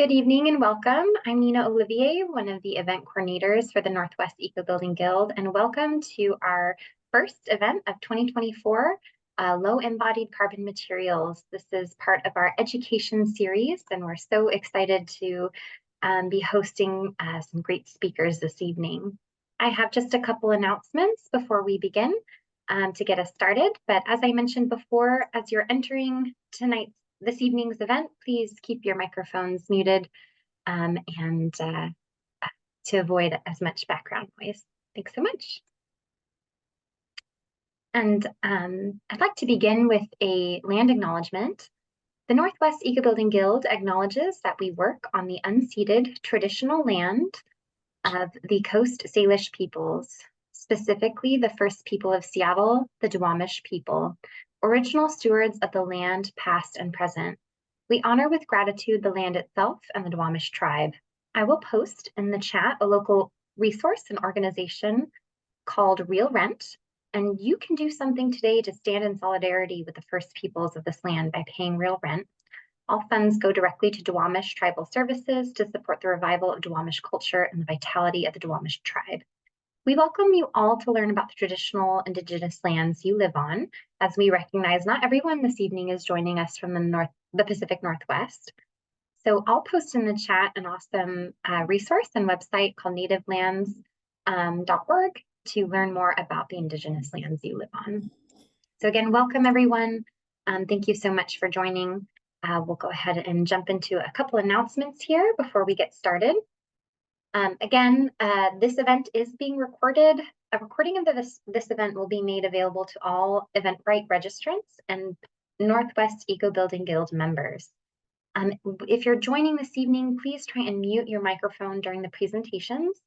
Good evening and welcome. I'm Nina Olivier, one of the event coordinators for the Northwest EcoBuilding Guild, and welcome to our first event of 2024, low-embodied carbon materials. This is part of our education series, and we're so excited to be hosting some great speakers this evening. I have just a couple announcements before we begin to get us started, but as I mentioned before, as you're entering this evening's event, please keep your microphones muted and to avoid as much background noise. Thanks so much. And I'd like to begin with a land acknowledgement. The Northwest EcoBuilding Guild acknowledges that we work on the unceded traditional land of the Coast Salish peoples, specifically the first people of Seattle, the Duwamish people, original stewards of the land past and present. We honor with gratitude the land itself and the Duwamish tribe. I will post in the chat a local resource and organization called Real Rent, and you can do something today to stand in solidarity with the first peoples of this land by paying real rent. All funds go directly to Duwamish tribal services to support the revival of Duwamish culture and the vitality of the Duwamish tribe. We welcome you all to learn about the traditional Indigenous lands you live on, as we recognize not everyone this evening is joining us from the Pacific Northwest. So I'll post in the chat an awesome resource and website called nativelands.org to learn more about the Indigenous lands you live on. So again, welcome everyone. Thank you so much for joining. We'll go ahead and jump into a couple announcements here before we get started. Again, this event is being recorded. A recording of this event will be made available to all Eventbrite registrants and Northwest EcoBuilding Guild members. If you're joining this evening, please try and mute your microphone during the presentations.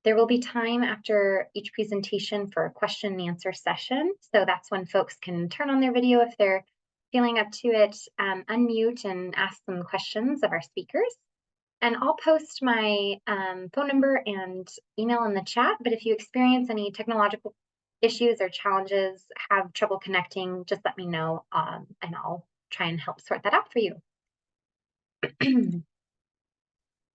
There will be time after each presentation for a question and answer session. So that's when folks can turn on their video if they're feeling up to it, unmute and ask some questions of our speakers. And I'll post my phone number and email in the chat, but if you experience any technological issues or challenges, have trouble connecting, just let me know and I'll try and help sort that out for you.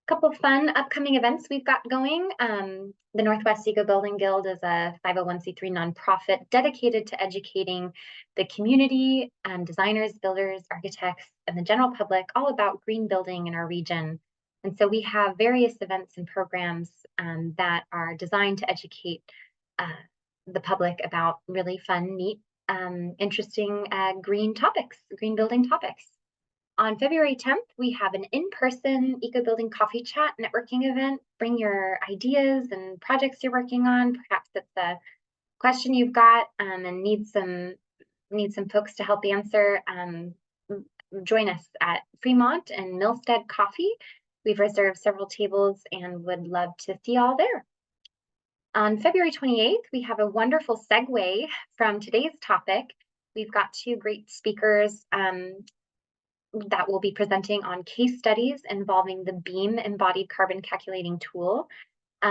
Couple of fun upcoming events we've got going. The Northwest EcoBuilding Guild is a 501c3 nonprofit dedicated to educating the community, designers, builders, architects, and the general public all about green building in our region. And so we have various events and programs that are designed to educate the public about really fun, neat, interesting green building topics. On February 10th, we have an in-person EcoBuilding coffee chat networking event. Bring your ideas and projects you're working on. Perhaps it's a question you've got and need some folks to help answer. Join us at Fremont and Milstead Coffee. We've reserved several tables and would love to see you all there. On February 28th, we have a wonderful segue from today's topic. We've got two great speakers that will be presenting on case studies involving the BEAM embodied carbon calculating tool.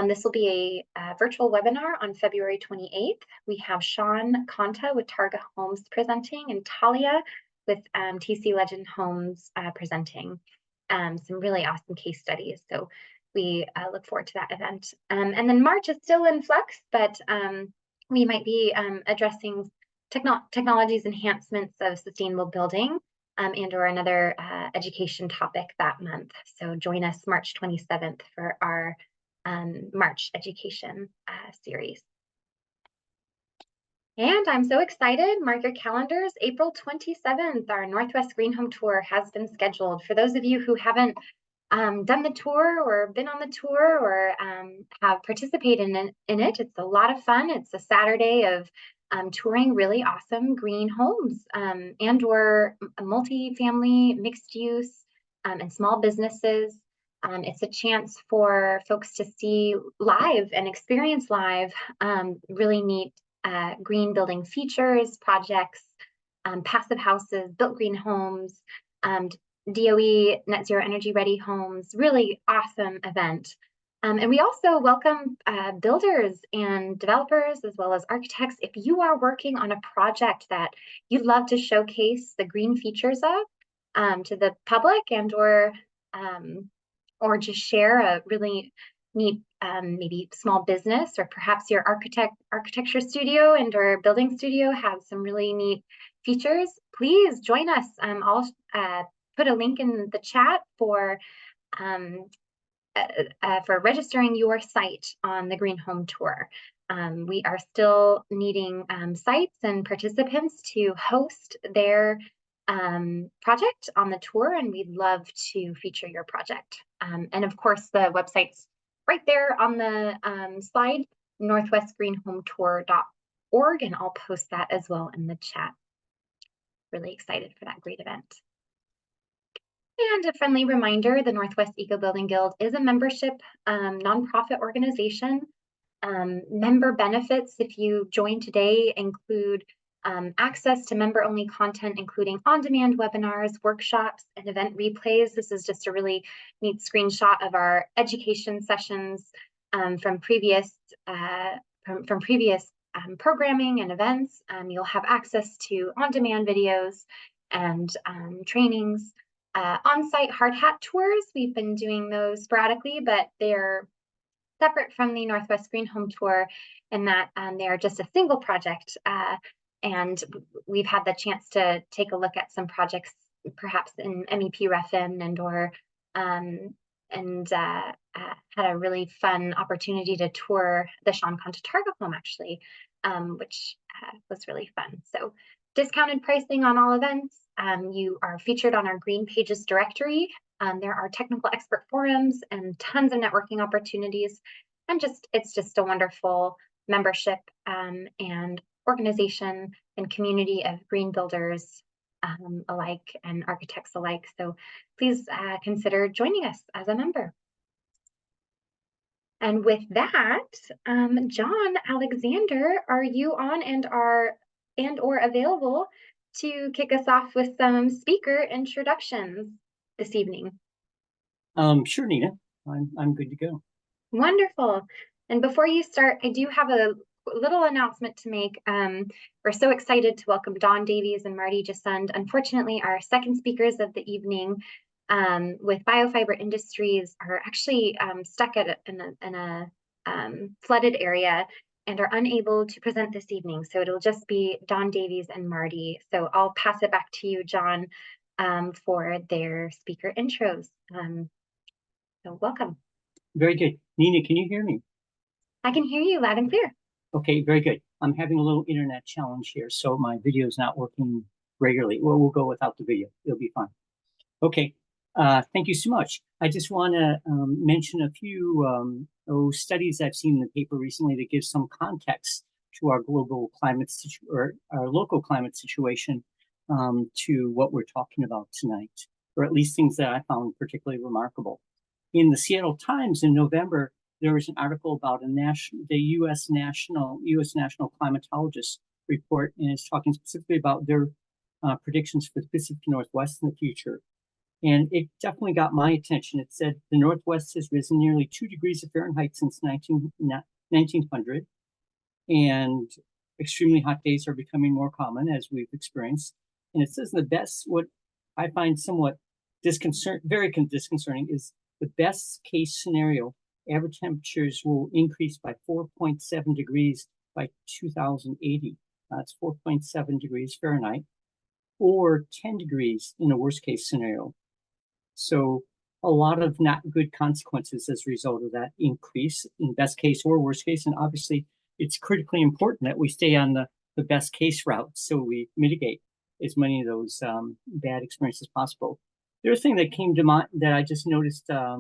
This will be a virtual webinar on February 28th. We have Sean Conta with Targa Homes presenting and Talia with TC Legend Homes presenting. Some really awesome case studies. So we look forward to that event. And then March is still in flux, but we might be addressing technologies enhancements of sustainable building and or another education topic that month. So join us March 27th for our March education series. And I'm so excited, mark your calendars, April 27th, our Northwest Green Home Tour has been scheduled. For those of you who haven't done the tour or been on the tour or have participated in it, it's a lot of fun. It's a Saturday of touring really awesome green homes and or multi-family, mixed use and small businesses. It's a chance for folks to see live and experience live really neat green building features, projects, passive houses, built green homes, DOE net zero energy ready homes, really awesome event. And we also welcome builders and developers as well as architects. If you are working on a project that you'd love to showcase the green features of to the public and or or just share a really neat maybe small business, or perhaps your architecture studio and or building studio have some really neat features, please join us. I'll put a link in the chat for registering your site on the Green Home Tour. We are still needing sites and participants to host their project on the tour, and we'd love to feature your project. And of course, the website's right there on the slide, northwestgreenhometour.org, and I'll post that as well in the chat. Really excited for that great event. And a friendly reminder, the Northwest EcoBuilding Guild is a membership nonprofit organization. Member benefits, if you join today, include access to member-only content, including on-demand webinars, workshops, and event replays. This is just a really neat screenshot of our education sessions from previous programming and events. You'll have access to on-demand videos and trainings. On-site hard hat tours, we've been doing those sporadically, but they're separate from the Northwest Green Home Tour in that they are just a single project. And we've had the chance to take a look at some projects, perhaps in MEP REFN and or had a really fun opportunity to tour the Sean Contatarga home, actually, which was really fun. So discounted pricing on all events. You are featured on our Green Pages directory. There are technical expert forums and tons of networking opportunities. And it's just a wonderful membership and organization and community of green builders alike and architects alike. So please consider joining us as a member. And with that, John Alexander, are you on and or available to kick us off with some speaker introductions this evening? Sure, Nina. I'm good to go. Wonderful. And before you start, I do have a little announcement to make. We're so excited to welcome Don Davies and Marty Josund. Unfortunately, our second speakers of the evening with Biofiber Industries are actually stuck in a flooded area and are unable to present this evening. So it'll just be Don Davies and Marty. So I'll pass it back to you, John, for their speaker intros. So welcome. Very good. Nina, can you hear me? I can hear you loud and clear. Okay, very good. I'm having a little internet challenge here, so my video is not working regularly. Well, we'll go without the video. It'll be fine. Okay, thank you so much. I just want to mention a few studies I've seen in the paper recently that give some context to our global climate or our local climate situation to what we're talking about tonight, or at least things that I found particularly remarkable. In the Seattle Times in November, there was an article about the U.S. national climatologist report, and it's talking specifically about their predictions for the Pacific Northwest in the future. And it definitely got my attention. It said the Northwest has risen nearly 2 degrees of Fahrenheit since 1900, and extremely hot days are becoming more common, as we've experienced. And it says what I find somewhat very disconcerting is the best case scenario. Average temperatures will increase by 4.7 degrees by 2080. That's 4.7 degrees Fahrenheit, or 10 degrees in a worst case scenario. So a lot of not good consequences as a result of that increase in best case or worst case. And obviously, it's critically important that we stay on the best case route so we mitigate as many of those bad experiences as possible. The other thing that came to mind that I just noticed a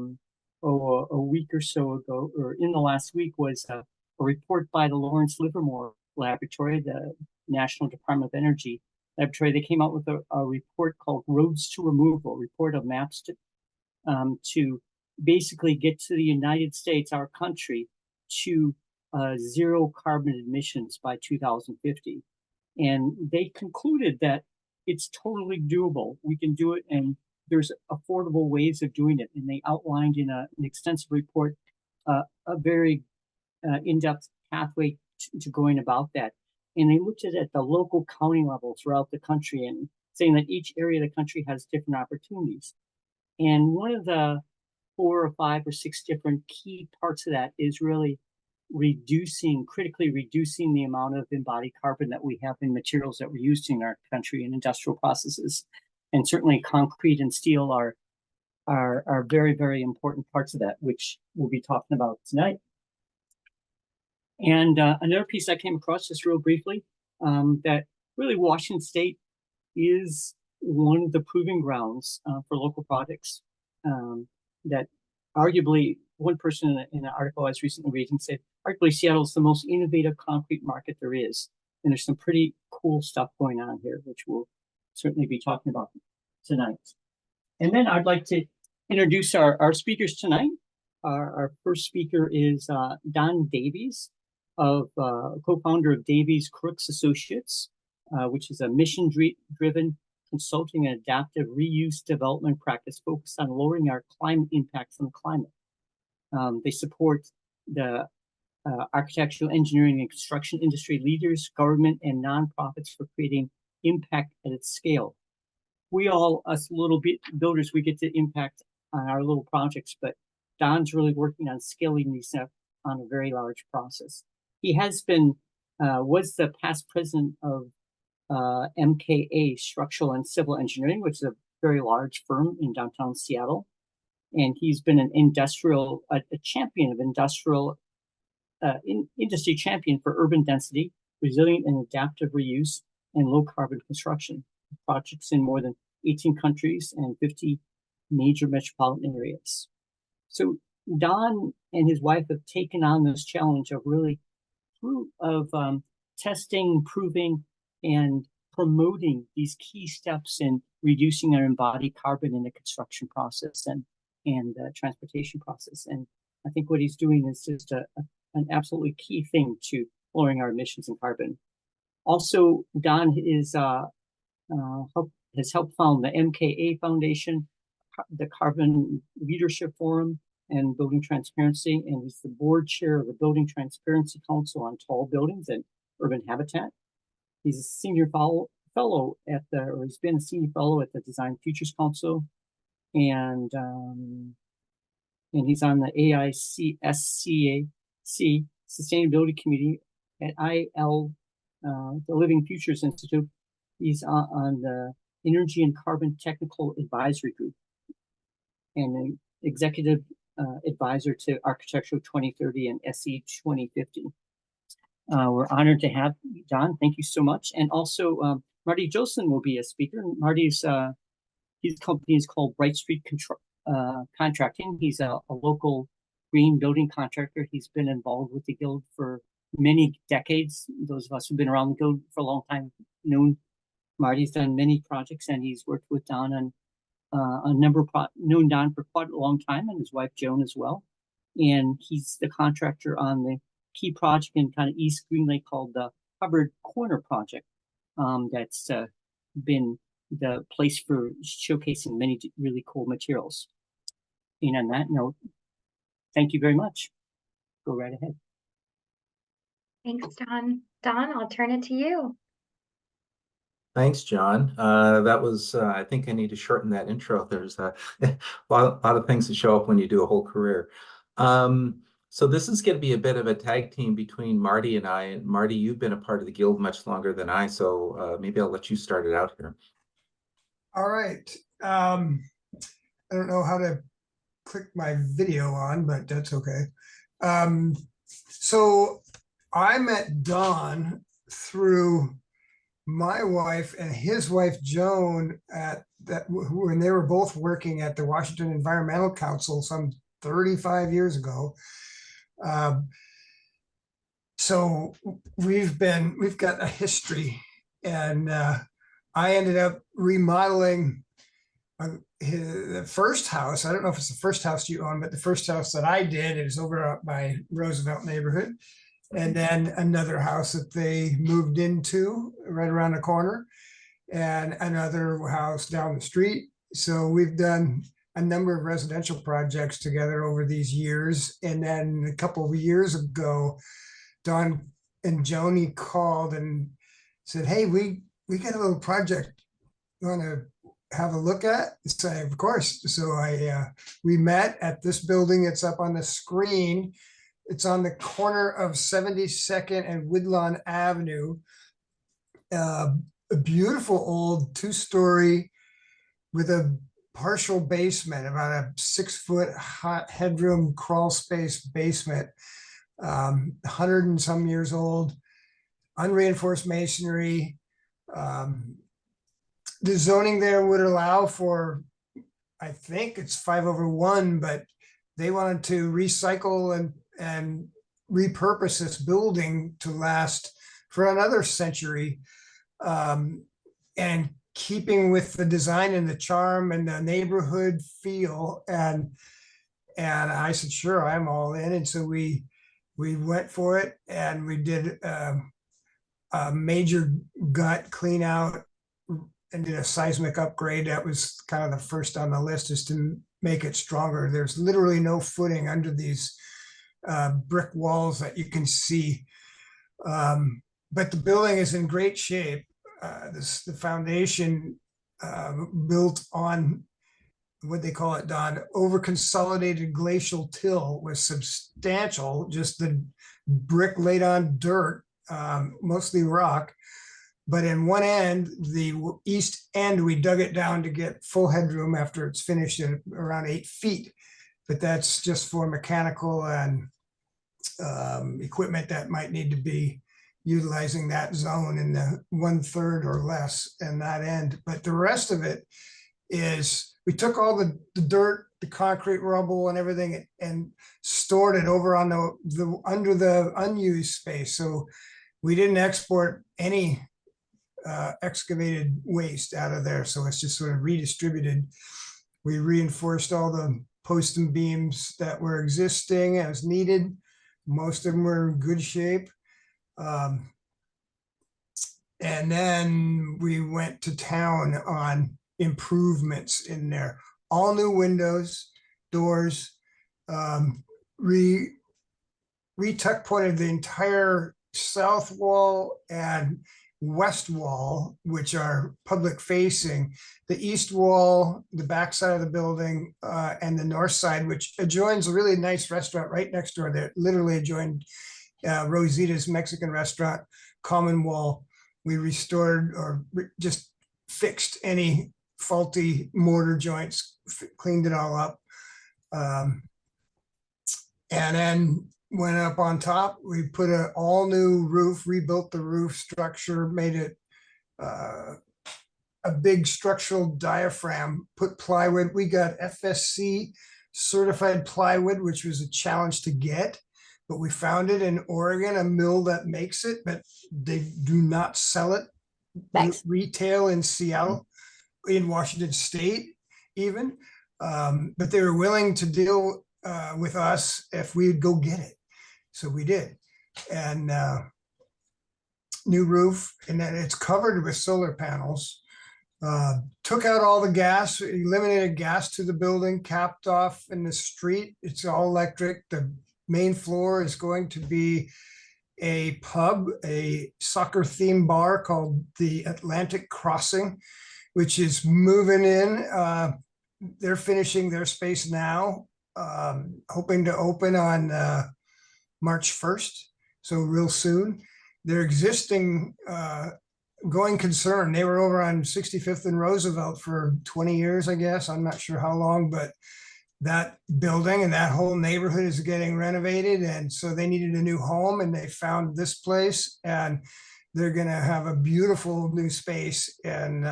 week or so ago, or in the last week, was a report by the Lawrence Livermore Laboratory, the National Department of Energy Laboratory. They came out with a report called Roads to Removal, report of maps to basically get to the United States, our country, to zero carbon emissions by 2050. And they concluded that it's totally doable. We can do it, and there's affordable ways of doing it. And they outlined in an extensive report a very in-depth pathway to going about that. And they looked at it at the local county level throughout the country and saying that each area of the country has different opportunities. And one of the 4 or 5 or 6 different key parts of that is really critically reducing the amount of embodied carbon that we have in materials that we're using in our country and industrial processes. And certainly concrete and steel are very, very important parts of that, which we'll be talking about tonight. And another piece I came across just real briefly, that really Washington State is one of the proving grounds for local projects. That arguably, one person in an article I was recently reading said, arguably Seattle is the most innovative concrete market there is. And there's some pretty cool stuff going on here, which we'll certainly be talking about tonight. And then I'd like to introduce our speakers tonight. Our first speaker is Don Davies, co-founder of Davies-Crooks Associates, which is a mission-driven consulting and adaptive reuse development practice focused on lowering our climate impacts on the climate. They support the architectural, engineering, and construction industry leaders, government, and nonprofits for creating impact at its scale. We all, us little bit builders, we get to impact on our little projects, but Don's really working on scaling these up on a very large process. He has been, was the past president of MKA Structural and Civil Engineering, which is a very large firm in downtown Seattle. And he's been an a champion of industry champion for urban density, resilient and adaptive reuse, and low carbon construction. Projects in more than 18 countries and 50 major metropolitan areas. So Don and his wife have taken on this challenge of really testing, proving, and promoting these key steps in reducing our embodied carbon in the construction process and transportation process. And I think what he's doing is just an absolutely key thing to lowering our emissions and carbon. Also, Don is has helped found the MKA Foundation, the Carbon Leadership Forum, and Building Transparency, and he's the board chair of the Building Transparency Council on Tall Buildings and Urban Habitat. He's a senior fellow at he's been a senior fellow at the Design Futures Council, and he's on the AICSCAC Sustainability Committee at the Living Futures Institute. He's on the Energy and Carbon Technical Advisory Group and an executive advisor to Architectural 2030 and SE 2050. We're honored to have you, Don. Thank you so much. And also, Marty Josund will be a speaker. Marty's his company is called Brightstreet Contracting. He's a local green building contractor. He's been involved with the Guild for many decades. Those of us who've been around the Guild for a long time known Marty's done many projects, and he's worked with Don on a number of known Don for quite a long time, and his wife Joan as well. And he's the contractor on the key project in kind of East Green Lake called the Hubbard Corner Project. That's been the place for showcasing many really cool materials. And on that note, thank you very much. Go right ahead. Thanks, Don. Don, I'll turn it to you. Thanks, John. That was, I think I need to shorten that intro. There's a lot of things to show up when you do a whole career. So this is going to be a bit of a tag team between Marty and I. And Marty, you've been a part of the Guild much longer than I, so maybe I'll let you start it out here. All right. I don't know how to click my video on, but that's okay. So I met Don through my wife and his wife Joan when they were both working at the Washington Environmental Council some 35 years ago. So we've got a history, and I ended up remodeling the first house. I don't know if it's the first house you own, but the first house that I did is over by Roosevelt neighborhood. And then another house that they moved into right around the corner, and another house down the street. So we've done a number of residential projects together over these years. And then a couple of years ago, Don and Joni called and said, "Hey, we got a little project. You want to have a look at? Say, of course. So we met at this building. It's up on the screen. It's on the corner of 72nd and Woodlawn Avenue. A beautiful old 2-story with a partial basement, about a 6-foot hot headroom crawl space basement, 100 and some years old, unreinforced masonry. The zoning there would allow for, I think it's 5/1, but they wanted to recycle and repurpose this building to last for another century. And keeping with the design and the charm and the neighborhood feel. And I said, sure, I'm all in. And so we went for it, and we did a major gut clean out and did a seismic upgrade. That was kind of the first on the list, is to make it stronger. There's literally no footing under these brick walls that you can see. But the building is in great shape. The foundation built on what they call it, Don, over consolidated glacial till, was substantial. Just the brick laid on dirt, mostly rock. But in one end, the east end, we dug it down to get full headroom after it's finished at around 8 feet. But that's just for mechanical and equipment that might need to be utilizing that zone in the 1/3 or less in that end. But the rest of it is, we took all the dirt, the concrete rubble and everything, and stored it over on the under the unused space. So we didn't export any excavated waste out of there. So it's just sort of redistributed. We reinforced all the posts and beams that were existing as needed. Most of them were in good shape. And then we went to town on improvements in there. All new windows, doors, re-tuck pointed the entire south wall and west wall, which are public facing. The east wall, the back side of the building, and the north side, which adjoins a really nice restaurant right next door there, literally adjoined Rosita's Mexican restaurant, common wall. We restored or just fixed any faulty mortar joints, cleaned it all up. And then went up on top. We put an all new roof, rebuilt the roof structure, made it a big structural diaphragm, put plywood. We got FSC certified plywood, which was a challenge to get, but we found it in Oregon, a mill that makes it, but they do not sell it retail in Seattle, in Washington State even. But they were willing to deal with us if we'd go get it. So we did. And new roof, and then it's covered with solar panels. Took out all the gas, eliminated gas to the building, capped off in the street. It's all electric. The main floor is going to be a pub, a soccer themed bar called the Atlantic Crossing, which is moving in. They're finishing their space now, hoping to open on March 1st, so real soon. Their existing going concern, they were over on 65th and Roosevelt for 20 years, I guess. I'm not sure how long, but that building and that whole neighborhood is getting renovated. And so they needed a new home, and they found this place, and they're going to have a beautiful new space and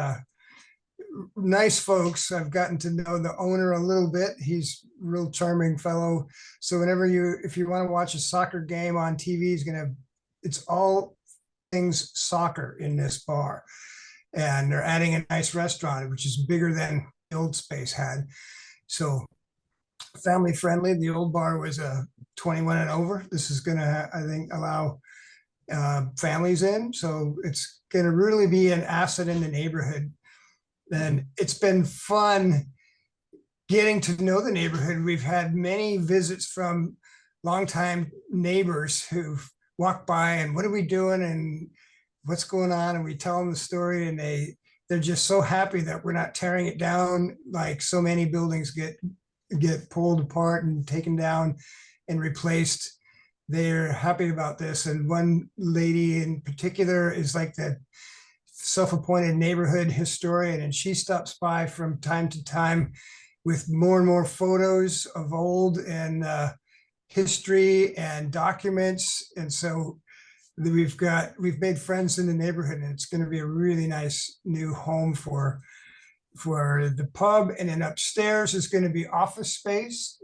nice folks. I've gotten to know the owner a little bit. He's a real charming fellow. So whenever if you want to watch a soccer game on TV, it's all things soccer in this bar. And they're adding a nice restaurant, which is bigger than the old space had. So family friendly. The old bar was 21 and over. This is going to, I think, allow families in. So it's going to really be an asset in the neighborhood. And it's been fun getting to know the neighborhood. We've had many visits from longtime neighbors who've walked by and what are we doing and what's going on? And we tell them the story, and they they're just so happy that we're not tearing it down like so many buildings get pulled apart and taken down and replaced. They're happy about this. And one lady in particular is like the self-appointed neighborhood historian, and she stops by from time to time with more and more photos of old and history and documents. And so we've made friends in the neighborhood, and it's going to be a really nice new home for the pub. And then upstairs is going to be office space,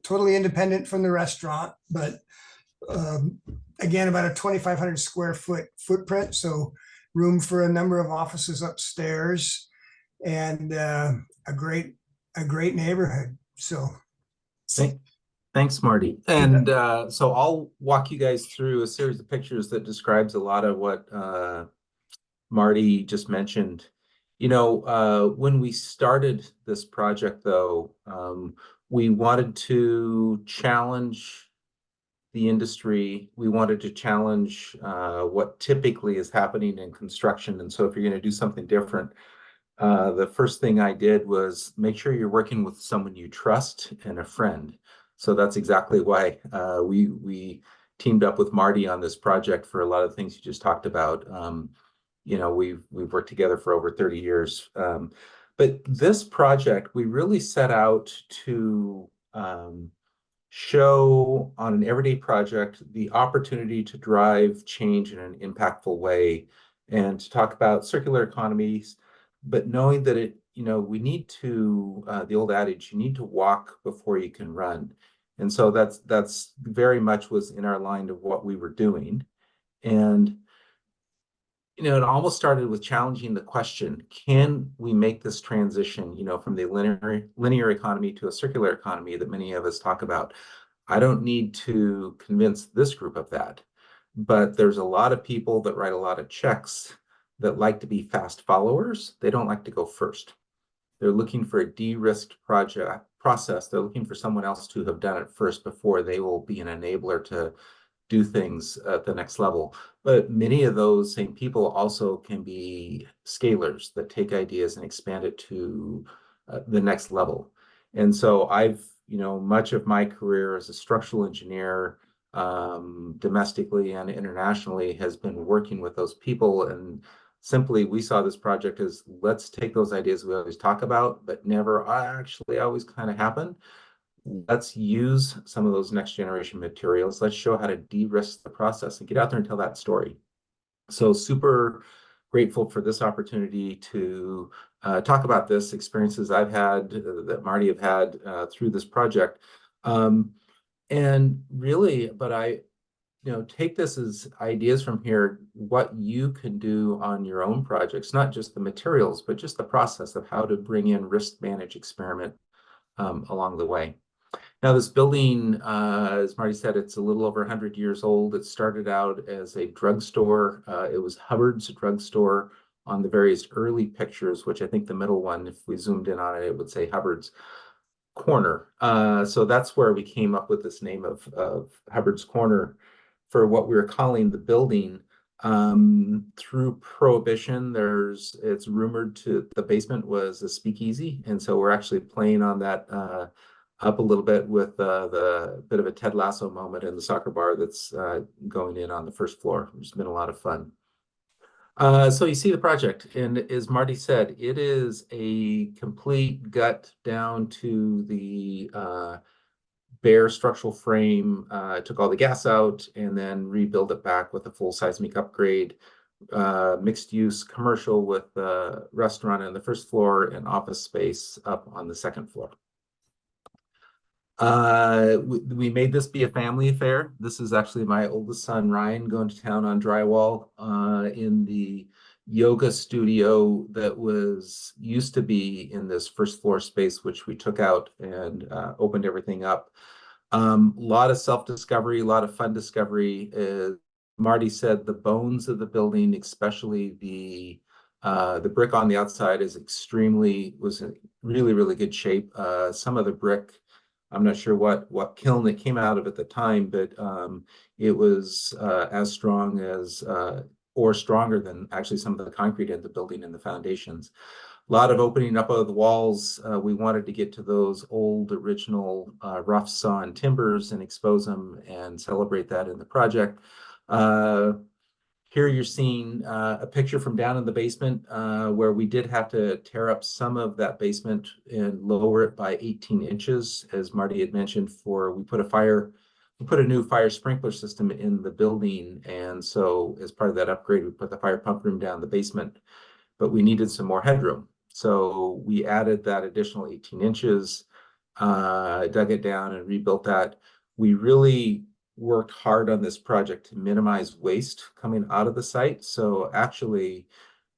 totally independent from the restaurant, but again, about a 2,500 square foot footprint. So room for a number of offices upstairs, and a great neighborhood. So Thanks, Marty. And so I'll walk you guys through a series of pictures that describes a lot of what Marty just mentioned. You know, when we started this project, though, we wanted to challenge the industry. We wanted to challenge what typically is happening in construction. And so if you're going to do something different, the first thing I did was make sure you're working with someone you trust and a friend. So that's exactly why we teamed up with Marty on this project for a lot of things you just talked about. You know, we've worked together for over 30 years. But this project, we really set out to show on an everyday project the opportunity to drive change in an impactful way, and to talk about circular economies, but knowing that you know, we need to, the old adage, you need to walk before you can run. And so that's very much was in our line of what we were doing. And, you know, it almost started with challenging the question, can we make this transition, you know, from the linear economy to a circular economy that many of us talk about? I don't need to convince this group of that, but there's a lot of people that write a lot of checks that like to be fast followers. They don't like to go first. They're looking for a de-risked process. They're looking for someone else to have done it first before they will be an enabler to do things at the next level. But many of those same people also can be scalers that take ideas and expand it to the next level. And so I've, you know, much of my career as a structural engineer, domestically and internationally, has been working with those people. And simply, we saw this project as, let's take those ideas we always talk about, but never actually always kind of happen. Let's use some of those next generation materials. Let's show how to de-risk the process and get out there and tell that story. So super grateful for this opportunity to talk about this, experiences I've had, that Marty have had through this project. And really, but you know, take this as ideas from here, what you can do on your own projects, not just the materials, but just the process of how to bring in risk manage experiment along the way. Now, this building, as Marty said, it's a little over 100 years old. It started out as a drugstore. It was Hubbard's drugstore on the various early pictures, which I think the middle one, if we zoomed in on it, it would say Hubbard's Corner. So that's where we came up with this name of Hubbard's Corner for what we were calling the building. Through Prohibition, it's rumored the basement was a speakeasy, and so we're actually playing on that up a little bit with the bit of a Ted Lasso moment in the soccer bar that's going in on the first floor. It's been a lot of fun. So you see the project, and as Marty said, it is a complete gut down to the bare structural frame. Took all the gas out and then rebuild it back with a full seismic upgrade. Mixed use commercial with a restaurant on the first floor and office space up on the second floor. We made this be a family affair. This is actually my oldest son, Ryan, going to town on drywall in the yoga studio that used to be in this first floor space, which we took out and opened everything up. A lot of self-discovery, a lot of fun discovery. Marty said the bones of the building, especially the brick on the outside, was in really, really good shape. Some of the brick, I'm not sure what kiln it came out of at the time, but it was as strong as or stronger than actually some of the concrete in the building and the foundations. A lot of opening up of the walls. We wanted to get to those old original rough sawn timbers and expose them and celebrate that in the project. Here you're seeing a picture from down in the basement where we did have to tear up some of that basement and lower it by 18 inches, as Marty had mentioned. We put a new fire sprinkler system in the building, and so as part of that upgrade, we put the fire pump room down the basement, but we needed some more headroom. So we added that additional 18 inches, dug it down and rebuilt that. We really worked hard on this project to minimize waste coming out of the site. So actually,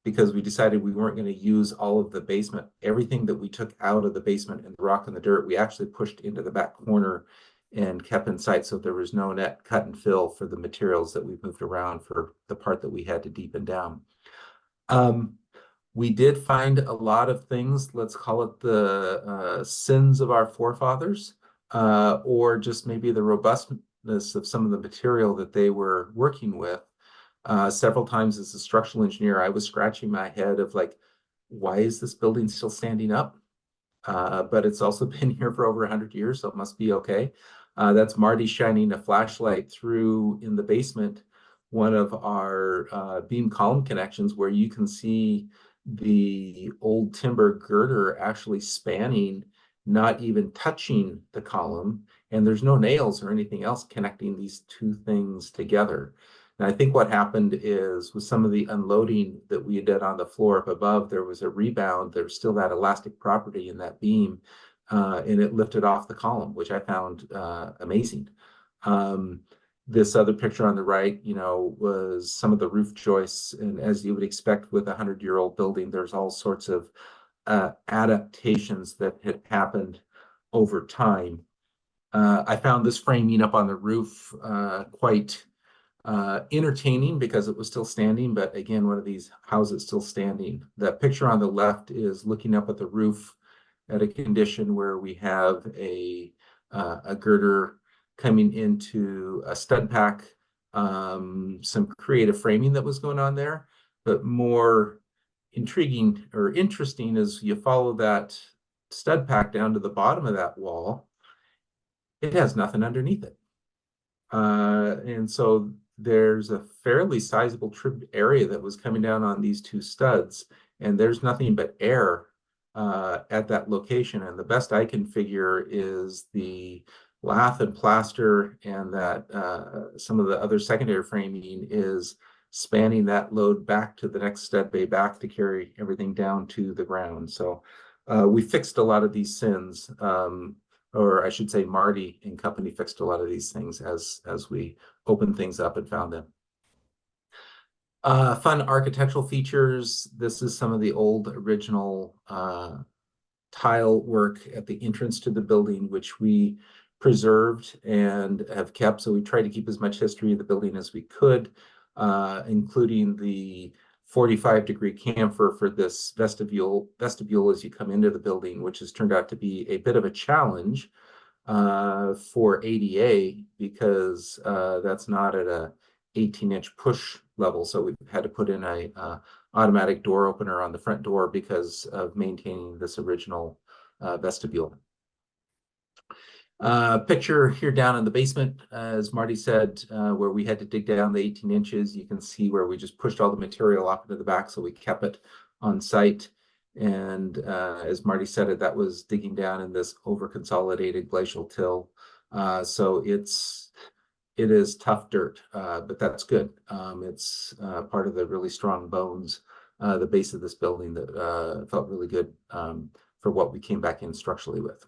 because we decided we weren't going to use all of the basement, everything that we took out of the basement and the rock and the dirt, we actually pushed into the back corner and kept in sight. So there was no net cut and fill for the materials that we moved around for the part that we had to deepen down. We did find a lot of things, let's call it the sins of our forefathers, or just maybe the robustness of some of the material that they were working with. Several times as a structural engineer, I was scratching my head of like, why is this building still standing up? But it's also been here for over 100 years, so it must be okay. That's Marty shining a flashlight through in the basement, one of our beam column connections, where you can see the old timber girder actually spanning, not even touching the column, and there's no nails or anything else connecting these two things together. And I think what happened is with some of the unloading that we did on the floor up above, there was a rebound. There was still that elastic property in that beam, and it lifted off the column, which I found amazing. This other picture on the right, was some of the roof joists. And as you would expect with a 100-year-old building, there's all sorts of adaptations that had happened over time. I found this framing up on the roof quite entertaining because it was still standing, but again, one of these, how's it still standing? That picture on the left is looking up at the roof at a condition where we have a girder coming into a stud pack, some creative framing that was going on there, but more intriguing or interesting is you follow that stud pack down to the bottom of that wall, it has nothing underneath it. And so there's a fairly sizable trim area that was coming down on these two studs, and there's nothing but air at that location. And the best I can figure is the lath and plaster and that some of the other secondary framing is spanning that load back to the next stud bay back to carry everything down to the ground. So we fixed a lot of these sins, or I should say Marty and company fixed a lot of these things as we opened things up and found them. Fun architectural features. This is some of the old original tile work at the entrance to the building, which we preserved and have kept. So we tried to keep as much history of the building as we could, including the 45-degree camphor for this vestibule as you come into the building, which has turned out to be a bit of a challenge for ADA because that's not at a 18-inch push level. So we've had to put in a automatic door opener on the front door because of maintaining this original vestibule. Picture here down in the basement, as Marty said, where we had to dig down the 18 inches. You can see where we just pushed all the material off into the back, so we kept it on site. And as Marty said, that was digging down in this over-consolidated glacial till. So it is tough dirt, but that's good. It's part of the really strong bones, the base of this building that felt really good for what we came back in structurally with.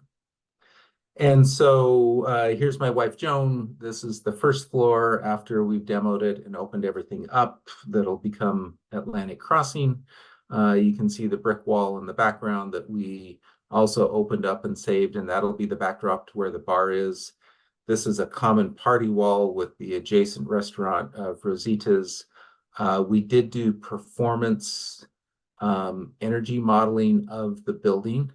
And so here's my wife, Joan. This is the first floor after we've demoed it and opened everything up. That'll become Atlantic Crossing. You can see the brick wall in the background that we also opened up and saved, and that'll be the backdrop to where the bar is. This is a common party wall with the adjacent restaurant of Rosita's. We did do performance energy modeling of the building.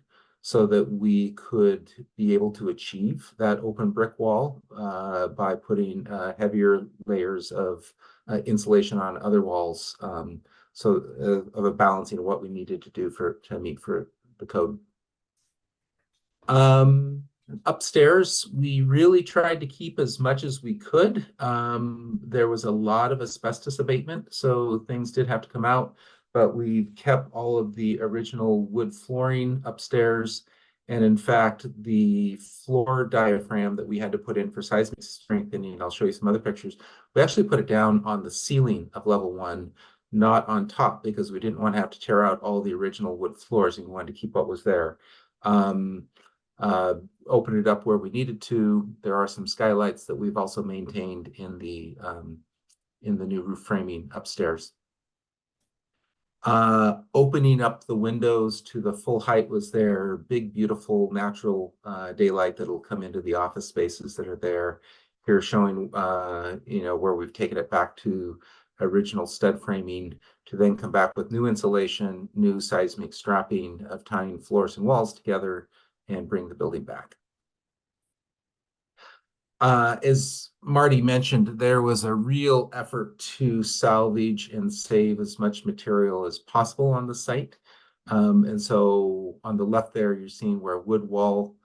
so that we could be able to achieve that open brick wall by putting heavier layers of insulation on other walls, of a balancing of what we needed to do to meet for the code. Upstairs, we really tried to keep as much as we could. There was a lot of asbestos abatement, so things did have to come out, but we kept all of the original wood flooring upstairs. And in fact, the floor diaphragm that we had to put in for seismic strengthening, I'll show you some other pictures, we actually put it down on the ceiling of level 1, not on top, because we didn't want to have to tear out all the original wood floors and we wanted to keep what was there. Open it up where we needed to. There are some skylights that we've also maintained in the new roof framing upstairs. Opening up the windows to the full height was there. Big, beautiful natural daylight that'll come into the office spaces that are there. Here showing where we've taken it back to original stud framing to then come back with new insulation, new seismic strapping of tying floors and walls together and bring the building back. As Marty mentioned, there was a real effort to salvage and save as much material as possible on the site. And so on the left there, you're seeing where wood wall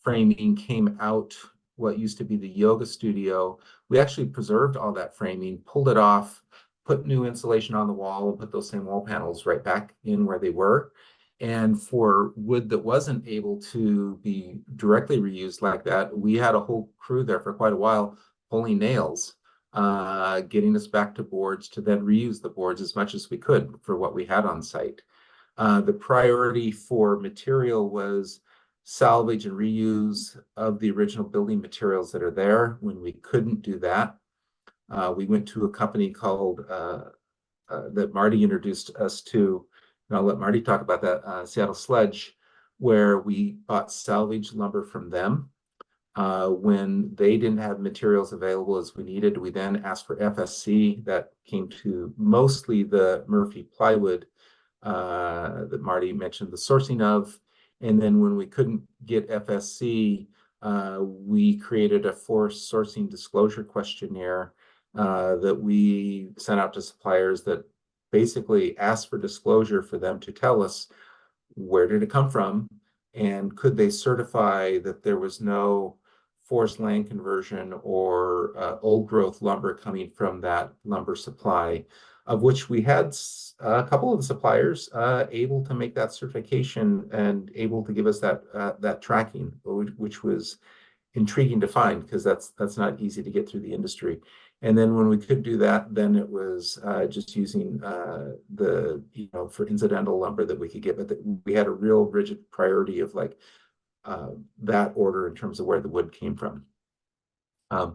framing came out, what used to be the yoga studio. We actually preserved all that framing, pulled it off, put new insulation on the wall, and put those same wall panels right back in where they were. And for wood that wasn't able to be directly reused like that, we had a whole crew there for quite a while pulling nails, getting us back to boards to then reuse the boards as much as we could for what we had on site. The priority for material was salvage and reuse of the original building materials that are there. When we couldn't do that, we went to a company called that Marty introduced us to. And I'll let Marty talk about that, Seattle Sledge, where we bought salvage lumber from them. When they didn't have materials available as we needed, we then asked for FSC. That came to mostly the Murphy plywood that Marty mentioned the sourcing of. And then when we couldn't get FSC, we created a forest sourcing disclosure questionnaire that we sent out to suppliers that basically asked for disclosure for them to tell us where did it come from and could they certify that there was no forest land conversion or old growth lumber coming from that lumber supply, of which we had a couple of suppliers able to make that certification and able to give us that tracking, which was intriguing to find because that's not easy to get through the industry. And then when we could do that, then it was just using for incidental lumber that we could get, but we had a real rigid priority of like that order in terms of where the wood came from. I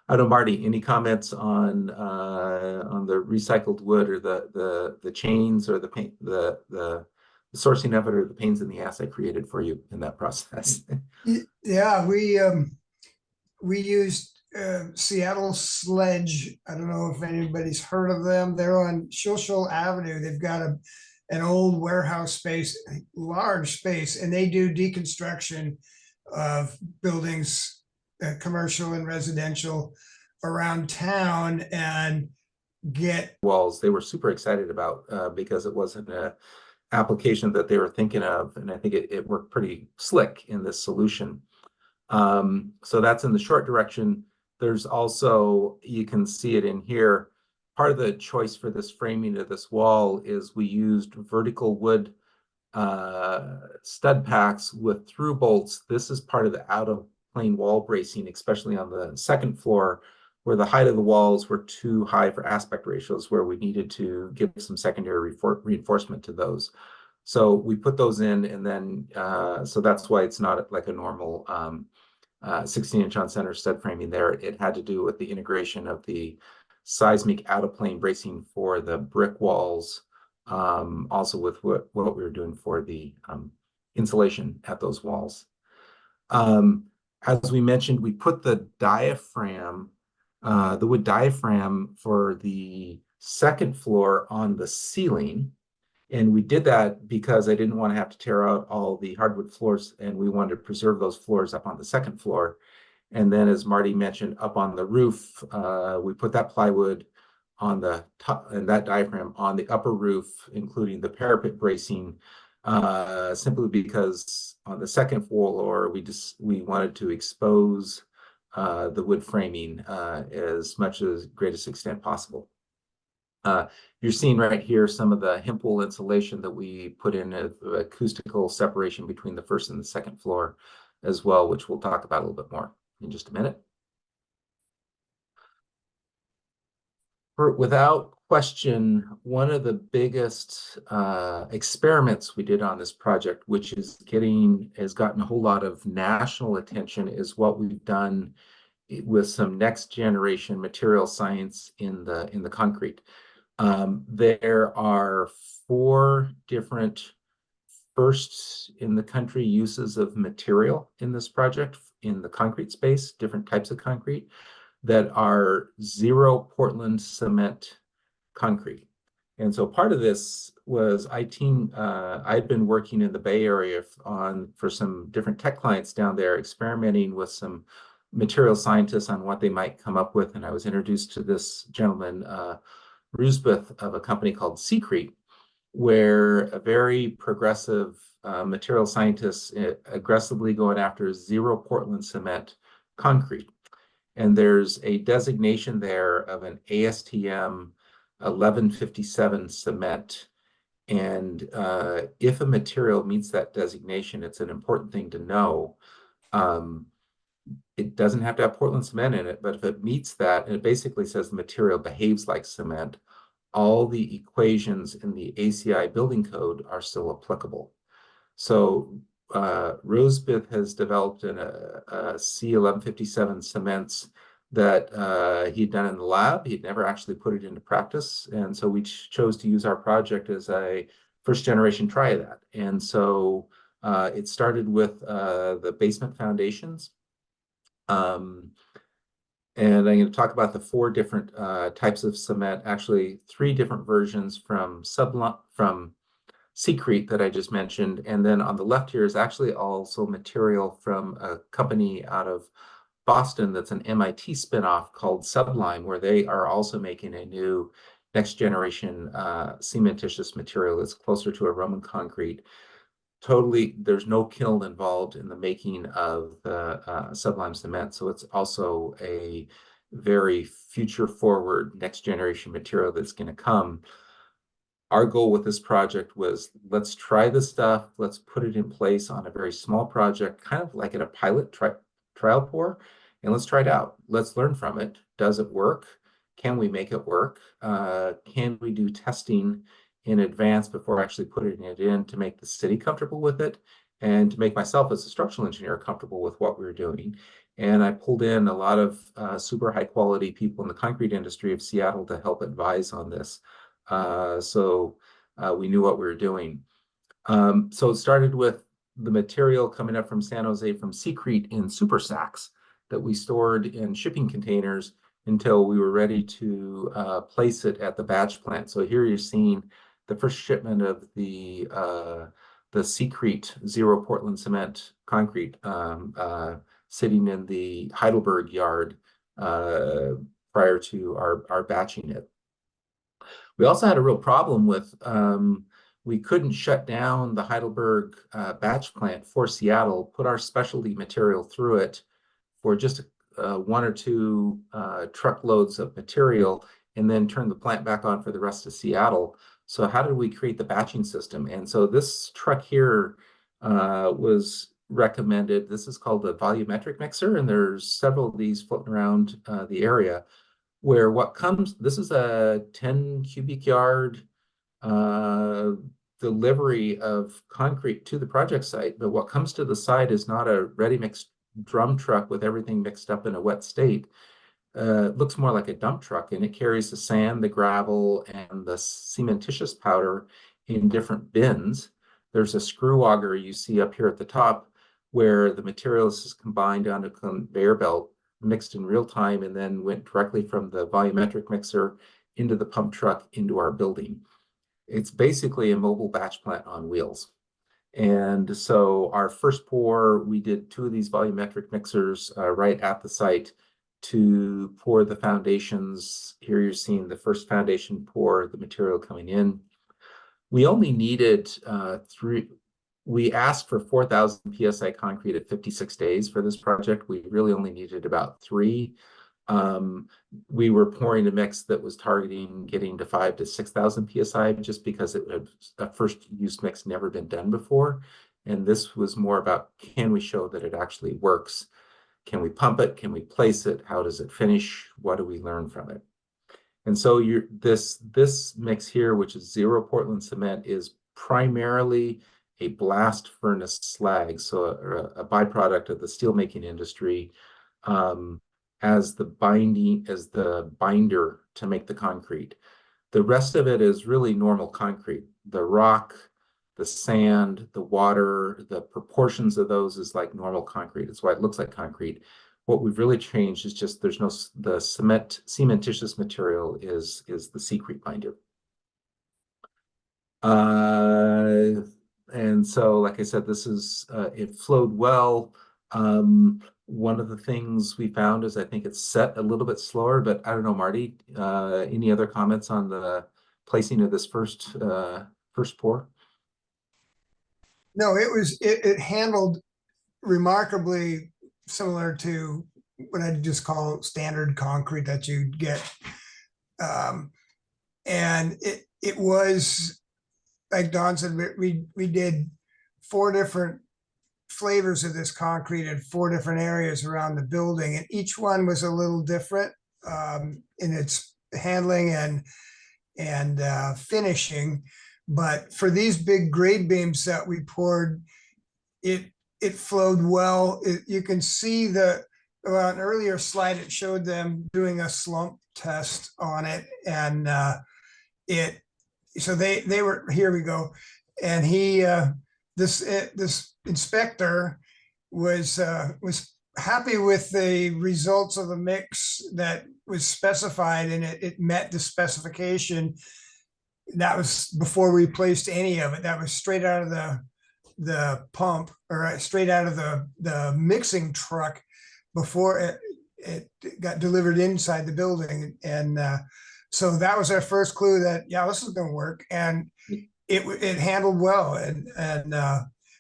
don't know, Marty, any comments on the recycled wood or the chains or the paint, the sourcing of it or the pains in the ass I created for you in that process? Yeah, we used Seattle Sledge. I don't know if anybody's heard of them. They're on Shulshul Avenue. They've got an old warehouse space, large space, and they do deconstruction of buildings, commercial and residential around town, and get walls. They were super excited about because it wasn't an application that they were thinking of, and I think it worked pretty slick in this solution. So that's in the short direction. There's also, you can see it in here, part of the choice for this framing of this wall is we used vertical wood stud packs with through bolts. This is part of the out of plane wall bracing, especially on the second floor where the height of the walls were too high for aspect ratios, where we needed to give some secondary reinforcement to those. So we put those in, and then so that's why it's not like a normal 16-inch on center stud framing there. It had to do with the integration of the seismic out of plane bracing for the brick walls, also with what we were doing for the insulation at those walls. As we mentioned, we put the diaphragm, the wood diaphragm for the second floor on the ceiling. And we did that because I didn't want to have to tear out all the hardwood floors, and we wanted to preserve those floors up on the second floor. And then, as Marty mentioned, up on the roof, we put that plywood on the top and that diaphragm on the upper roof, including the parapet bracing, simply because on the second floor, we wanted to expose the wood framing as much as greatest extent possible. You're seeing right here some of the hemp wool insulation that we put in acoustical separation between the first and the second floor as well, which we'll talk about a little bit more in just a minute. Without question, one of the biggest experiments we did on this project, which has gotten a whole lot of national attention, is what we've done with some next generation material science in the concrete. There are 4 different firsts in the country uses of material in this project in the concrete space, different types of concrete that are 0 Portland cement concrete. And so part of this was I'd been working in the Bay Area for some different tech clients down there, experimenting with some material scientists on what they might come up with. And I was introduced to this gentleman, Rusbeth, of a company called C-Crete, where a very progressive material scientists aggressively going after 0 Portland cement concrete. And there's a designation there of an ASTM 1157 cement. And if a material meets that designation, it's an important thing to know. It doesn't have to have Portland cement in it, but if it meets that, and it basically says the material behaves like cement, all the equations in the ACI building code are still applicable. So Rosebith has developed a C1157 cements that he'd done in the lab. He'd never actually put it into practice. And so we chose to use our project as a first generation try of that. And so it started with the basement foundations. And I'm going to talk about the 4 different types of cement, actually 3 different versions from C-Crete that I just mentioned. And then on the left here is actually also material from a company out of Boston that's an MIT spinoff called Sublime, where they are also making a new next generation cementitious material that's closer to a Roman concrete. Totally, there's no kiln involved in the making of the Sublime cement. So it's also a very future forward next generation material that's going to come. Our goal with this project was, let's try this stuff. Let's put it in place on a very small project, kind of like in a pilot trial pour, and let's try it out. Let's learn from it. Does it work? Can we make it work? Can we do testing in advance before actually putting it in to make the city comfortable with it and to make myself as a structural engineer comfortable with what we were doing? And I pulled in a lot of super high quality people in the concrete industry of Seattle to help advise on this. So we knew what we were doing. So it started with the material coming up from San Jose from C-Crete in super sacks that we stored in shipping containers until we were ready to place it at the batch plant. So here you're seeing the first shipment of the C-Crete 0 Portland cement concrete sitting in the Heidelberg yard prior to our batching it. We also had a real problem with we couldn't shut down the Heidelberg batch plant for Seattle, put our specialty material through it for just 1 or 2 truckloads of material, and then turn the plant back on for the rest of Seattle. So how did we create the batching system? And so this truck here was recommended. This is called a volumetric mixer, and there's several of these floating around the area, where this is a 10 cubic yard delivery of concrete to the project site, but what comes to the site is not a ready mixed drum truck with everything mixed up in a wet state. It looks more like a dump truck, and it carries the sand, the gravel, and the cementitious powder in different bins. There's a screw auger you see up here at the top where the materials is combined onto a conveyor belt, mixed in real time, and then went directly from the volumetric mixer into the pump truck into our building. It's basically a mobile batch plant on wheels. And so our first pour, we did 2 of these volumetric mixers right at the site to pour the foundations. Here you're seeing the first foundation pour, the material coming in. We only needed 3. We asked for 4,000 PSI concrete at 56 days for this project. We really only needed about 3. We were pouring a mix that was targeting getting to 5,000 to 6,000 PSI just because it had a first use mix never been done before. And this was more about, can we show that it actually works? Can we pump it? Can we place it? How does it finish? What do we learn from it? And so this mix here, which is 0 Portland cement, is primarily a blast furnace slag, so a byproduct of the steelmaking industry, as the binder to make the concrete. The rest of it is really normal concrete. The rock, the sand, the water, the proportions of those is like normal concrete. It's why it looks like concrete. What we've really changed is just there's no, the cementitious material is the C-Crete binder. And so, like I said, this is, it flowed well. One of the things we found is I think it's set a little bit slower, but I don't know, Marty, any other comments on the placing of this first pour? No, it handled remarkably similar to what I'd just call standard concrete that you'd get. And it was, like Don said, we did 4 different flavors of this concrete in 4 different areas around the building, and each one was a little different in its handling and finishing. But for these big grade beams that we poured, it flowed well. You can see an earlier slide, it showed them doing a slump test on it, and so they were, here we go, and he this inspector was happy with the results of the mix that was specified, and it met the specification. That was before we placed any of it. That was straight out of the pump, or straight out of the mixing truck before it got delivered inside the building. And so that was our first clue that, yeah, this is going to work. And it handled well and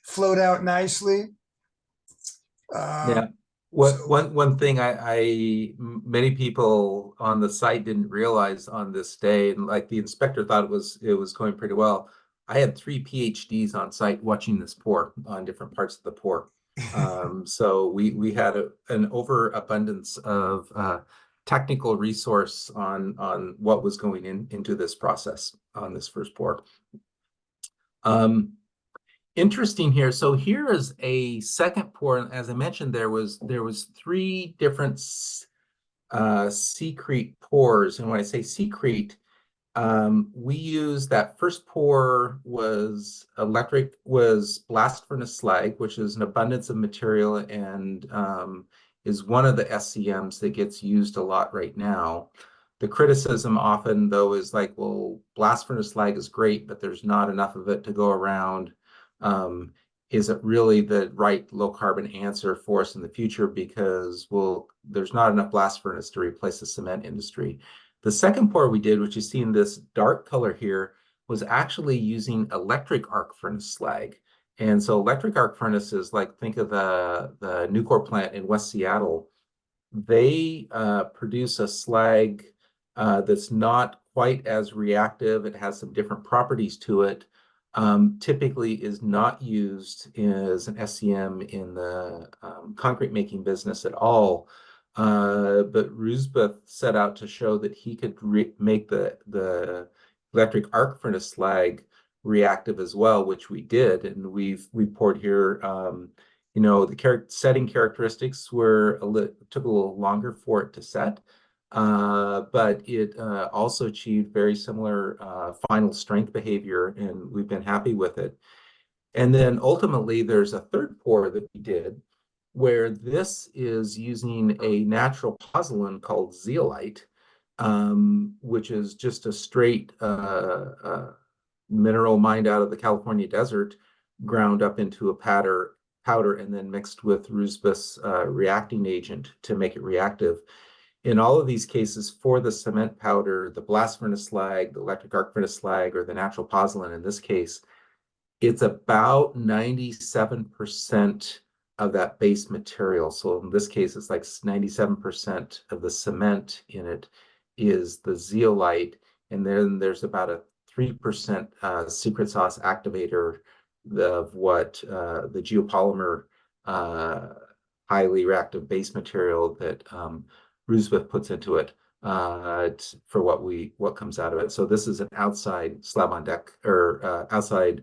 flowed out nicely. Yeah. One thing many people on the site didn't realize on this day, and like the inspector thought it was going pretty well. I had 3 PhDs on site watching this pour on different parts of the pour. So we had an overabundance of technical resource on what was going into this process on this first pour. Interesting here. So here is a second pour, and as I mentioned, there was 3 different C-Crete pours. And when I say C-Crete, we use that first pour was blast furnace slag, which is an abundance of material and is one of the SCMs that gets used a lot right now. The criticism often, though, is like, well, blast furnace slag is great, but there's not enough of it to go around. Is it really the right low carbon answer for us in the future? Because, well, there's not enough blast furnace to replace the cement industry. The second pour we did, which you see in this dark color here, was actually using electric arc furnace slag. And so electric arc furnaces, like think of the Nucor plant in West Seattle, they produce a slag that's not quite as reactive. It has some different properties to it. Typically is not used as an SCM in the concrete making business at all. But Roosbeth set out to show that he could make the electric arc furnace slag reactive as well, which we did, and we poured here. You know, the setting characteristics took a little longer for it to set, but it also achieved very similar final strength behavior, and we've been happy with it. And then ultimately, there's a third pour that we did, where this is using a natural pozzolan called zeolite, which is just a straight mineral mined out of the California desert, ground up into a powder, and then mixed with Rusbus reacting agent to make it reactive. In all of these cases, for the cement powder, the blast furnace slag, the electric arc furnace slag, or the natural pozzolan in this case, it's about 97% of that base material. So in this case, it's like 97% of the cement in it is the zeolite. And then there's about a 3% secret sauce activator of what the geopolymer highly reactive base material that Rusbus puts into it for what comes out of it. So this is an outside slab on deck or outside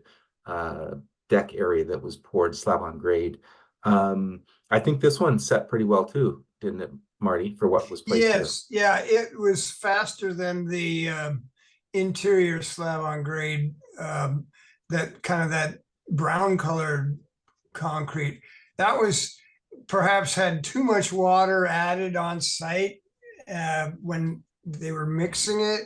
deck area that was poured slab on grade. I think this one set pretty well too, didn't it, Marty, for what was placed Yes, yeah, it was faster than the interior slab on grade, that kind of that brown colored concrete. That was perhaps had too much water added on site when they were mixing it.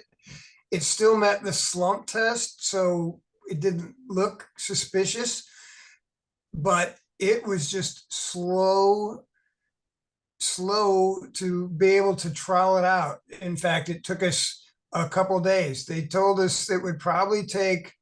It still met the slump test, so it didn't look suspicious, but it was just slow to be able to trowel it out. In fact, it took us a couple days. They told us it would probably take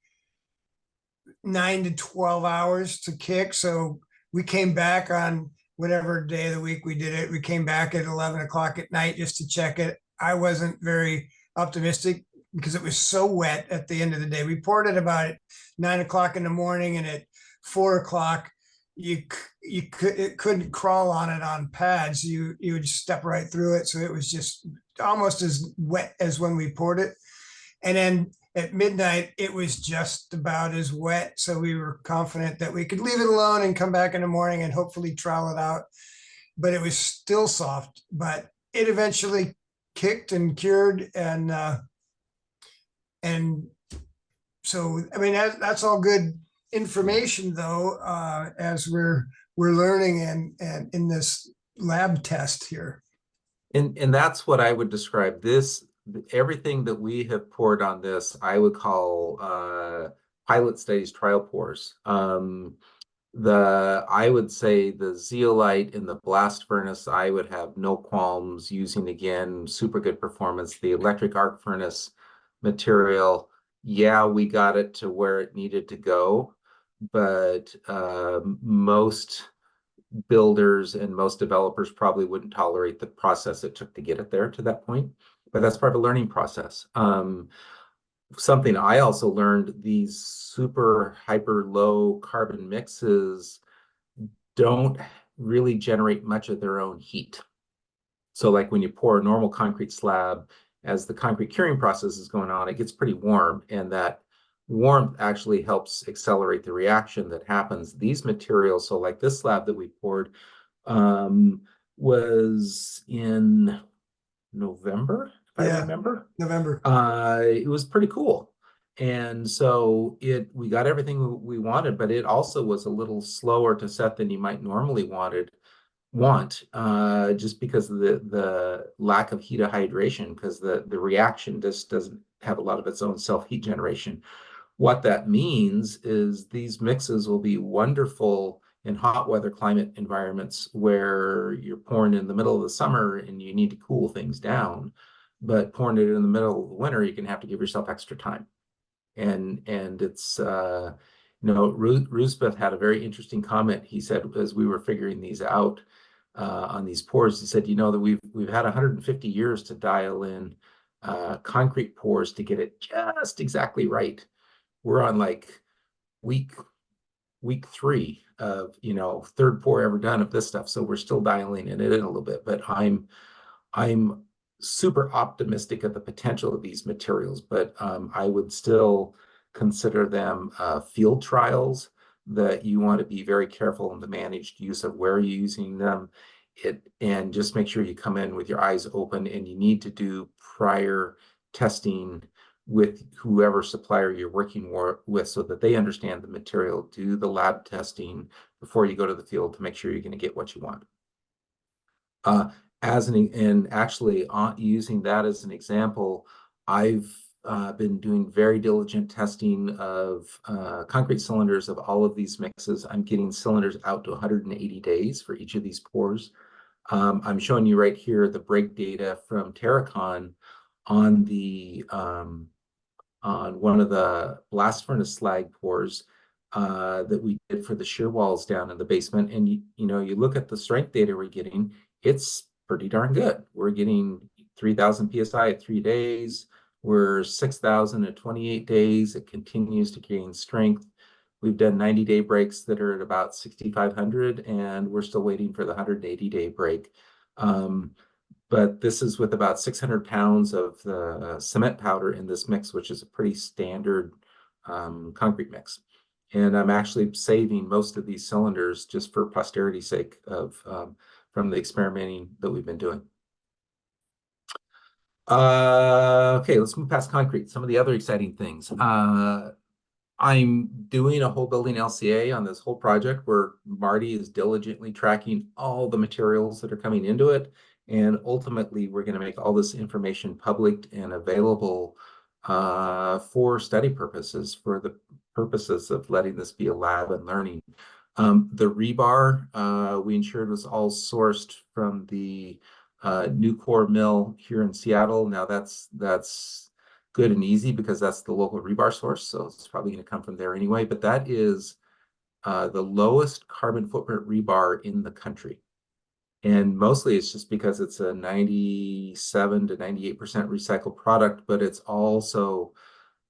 9 to 12 hours to kick. So we came back on whatever day of the week we did it. We came back at 11 o'clock at night just to check it. I wasn't very optimistic because it was so wet at the end of the day. We poured it about 9 o'clock in the morning, and at 4 o'clock, it couldn't crawl on it on pads. You would step right through it. So it was just almost as wet as when we poured it. And then at midnight, it was just about as wet. So we were confident that we could leave it alone and come back in the morning and hopefully trowel it out. But it was still soft, but it eventually kicked and cured. And so, I mean, that's all good information though, as we're learning and in this lab test here. And that's what I would describe this. Everything that we have poured on this, I would call pilot studies, trial pours. I would say the zeolite in the blast furnace, I would have no qualms using. Again, super good performance. The electric arc furnace material, yeah, we got it to where it needed to go, but most builders and most developers probably wouldn't tolerate the process it took to get it there to that point. But that's part of a learning process. Something I also learned, these super hyper low carbon mixes don't really generate much of their own heat. So like when you pour a normal concrete slab, as the concrete curing process is going on, it gets pretty warm, and that warmth actually helps accelerate the reaction that happens. These materials, so like this slab that we poured, was in November, if I remember. November. It was pretty cool. And so we got everything we wanted, but it also was a little slower to set than you might normally want, just because of the lack of heat of hydration, because the reaction just doesn't have a lot of its own self-heat generation. What that means is these mixes will be wonderful in hot weather climate environments where you're pouring in the middle of the summer and you need to cool things down, but pouring it in the middle of the winter, you're going to have to give yourself extra time. And it's, Rusbus had a very interesting comment. He said, as we were figuring these out on these pours, he said, that we've had 150 years to dial in concrete pours to get it just exactly right. We're on like week 3 of, third pour ever done of this stuff. So we're still dialing it in a little bit, but I'm super optimistic of the potential of these materials, but I would still consider them field trials that you want to be very careful in the managed use of where you're using them. And just make sure you come in with your eyes open, and you need to do prior testing with whoever supplier you're working with so that they understand the material. Do the lab testing before you go to the field to make sure you're going to get what you want. And actually using that as an example, I've been doing very diligent testing of concrete cylinders of all of these mixes. I'm getting cylinders out to 180 days for each of these pours. I'm showing you right here the break data from Terracon on the on one of the blast furnace slag pours that we did for the shear walls down in the basement. And you know, you look at the strength data we're getting, it's pretty darn good. We're getting 3,000 psi at 3 days. We're 6,000 at 28 days. It continues to gain strength. We've done 90-day breaks that are at about 6,500, and we're still waiting for the 180-day break. But this is with about 600 pounds of the cement powder in this mix, which is a pretty standard concrete mix. And I'm actually saving most of these cylinders just for posterity's sake of from the experimenting that we've been doing. Okay, let's move past concrete. Some of the other exciting things. I'm doing a whole building LCA on this whole project where Marty is diligently tracking all the materials that are coming into it. And ultimately, we're going to make all this information public and available for study purposes, for the purposes of letting this be a lab and learning. The rebar we ensured was all sourced from the Nucor mill here in Seattle. Now that's good and easy because that's the local rebar source, so it's probably going to come from there anyway. But that is the lowest carbon footprint rebar in the country. And mostly it's just because it's a 97 to 98% recycled product, but it's also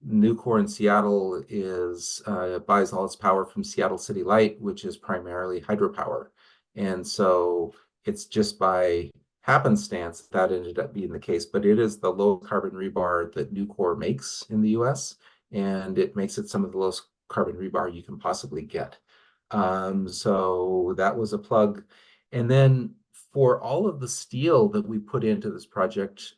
Nucor in Seattle is buys all its power from Seattle City Light, which is primarily hydropower. And so it's just by happenstance that ended up being the case, but it is the low carbon rebar that Nucor makes in the US, and it makes it some of the lowest carbon rebar you can possibly get. So that was a plug. And then for all of the steel that we put into this project,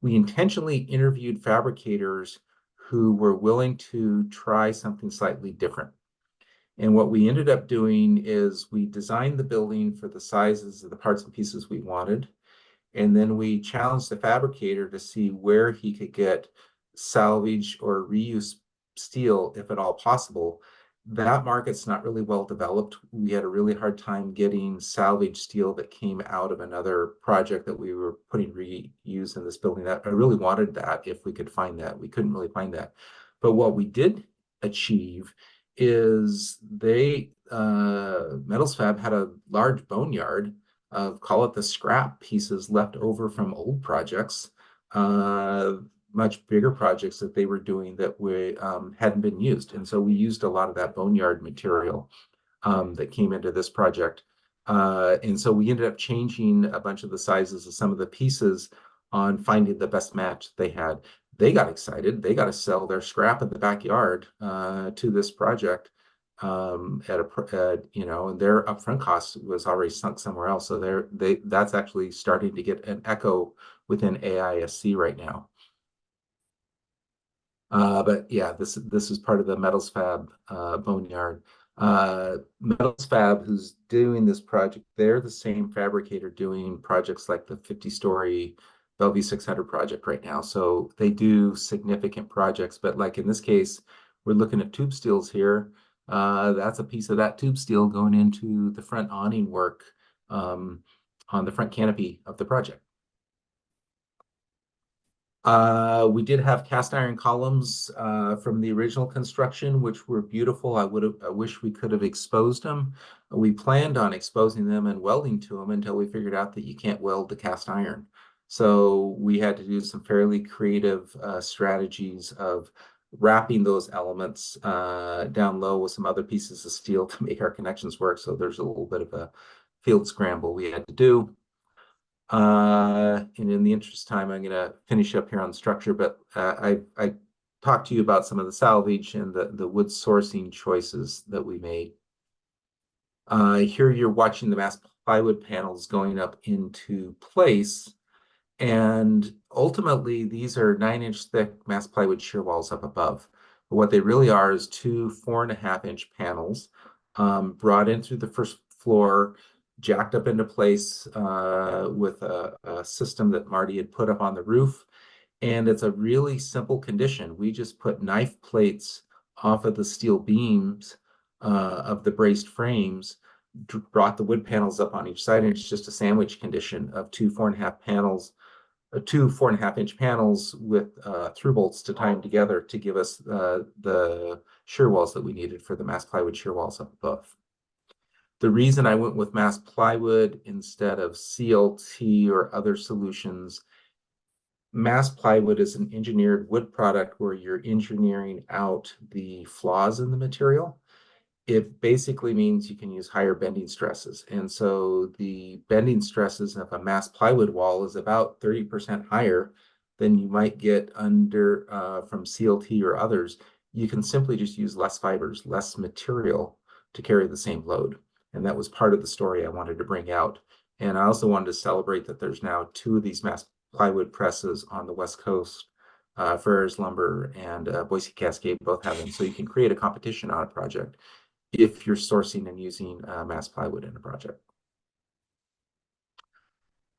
we intentionally interviewed fabricators who were willing to try something slightly different. And what we ended up doing is we designed the building for the sizes of the parts and pieces we wanted. And then we challenged the fabricator to see where he could get salvage or reuse steel, if at all possible. That market's not really well developed. We had a really hard time getting salvage steel that came out of another project that we were putting reuse in this building. That I really wanted that if we could find that. We couldn't really find that. But what we did achieve is they Metals Fab had a large boneyard of, call it the scrap pieces left over from old projects, much bigger projects that they were doing that we hadn't been used. And so we used a lot of that boneyard material that came into this project. And so we ended up changing a bunch of the sizes of some of the pieces on finding the best match they had. They got excited. They got to sell their scrap in the backyard to this project at a and their upfront cost was already sunk somewhere else. So that's actually starting to get an echo within AISC right now. But yeah, this is part of the Metals Fab boneyard. Metals Fab, who's doing this project, they're the same fabricator doing projects like the 50-story Bellevue 600 project right now. So they do significant projects, but like in this case, we're looking at tube steels here. That's a piece of that tube steel going into the front awning work on the front canopy of the project. We did have cast iron columns from the original construction, which were beautiful. I wish we could have exposed them. We planned on exposing them and welding to them until we figured out that you can't weld the cast iron. So we had to do some fairly creative strategies of wrapping those elements down low with some other pieces of steel to make our connections work. So there's a little bit of a field scramble we had to do. And in the interest of time, I'm going to finish up here on structure, but I talked to you about some of the salvage and the wood sourcing choices that we made. Here you're watching the mass plywood panels going up into place. And ultimately, these are 9-inch thick mass plywood shear walls up above. But what they really are is two 4.5-inch panels brought in through the first floor, jacked up into place with a system that Marty had put up on the roof. And it's a really simple condition. We just put knife plates off of the steel beams of the braced frames, brought the wood panels up on each side, and it's just a sandwich condition of two 4.5 panels, two 4.5-inch panels with through bolts to tie them together to give us the shear walls that we needed for the mass plywood shear walls up above. The reason I went with mass plywood instead of CLT or other solutions, mass plywood is an engineered wood product where you're engineering out the flaws in the material. It basically means you can use higher bending stresses. And so the bending stresses of a mass plywood wall is about 30% higher than you might get under from CLT or others. You can simply just use less fibers, less material to carry the same load. And that was part of the story I wanted to bring out. And I also wanted to celebrate that there's now 2 of these mass plywood presses on the West Coast. Ferrers Lumber and Boise Cascade both have them. So you can create a competition on a project if you're sourcing and using mass plywood in a project.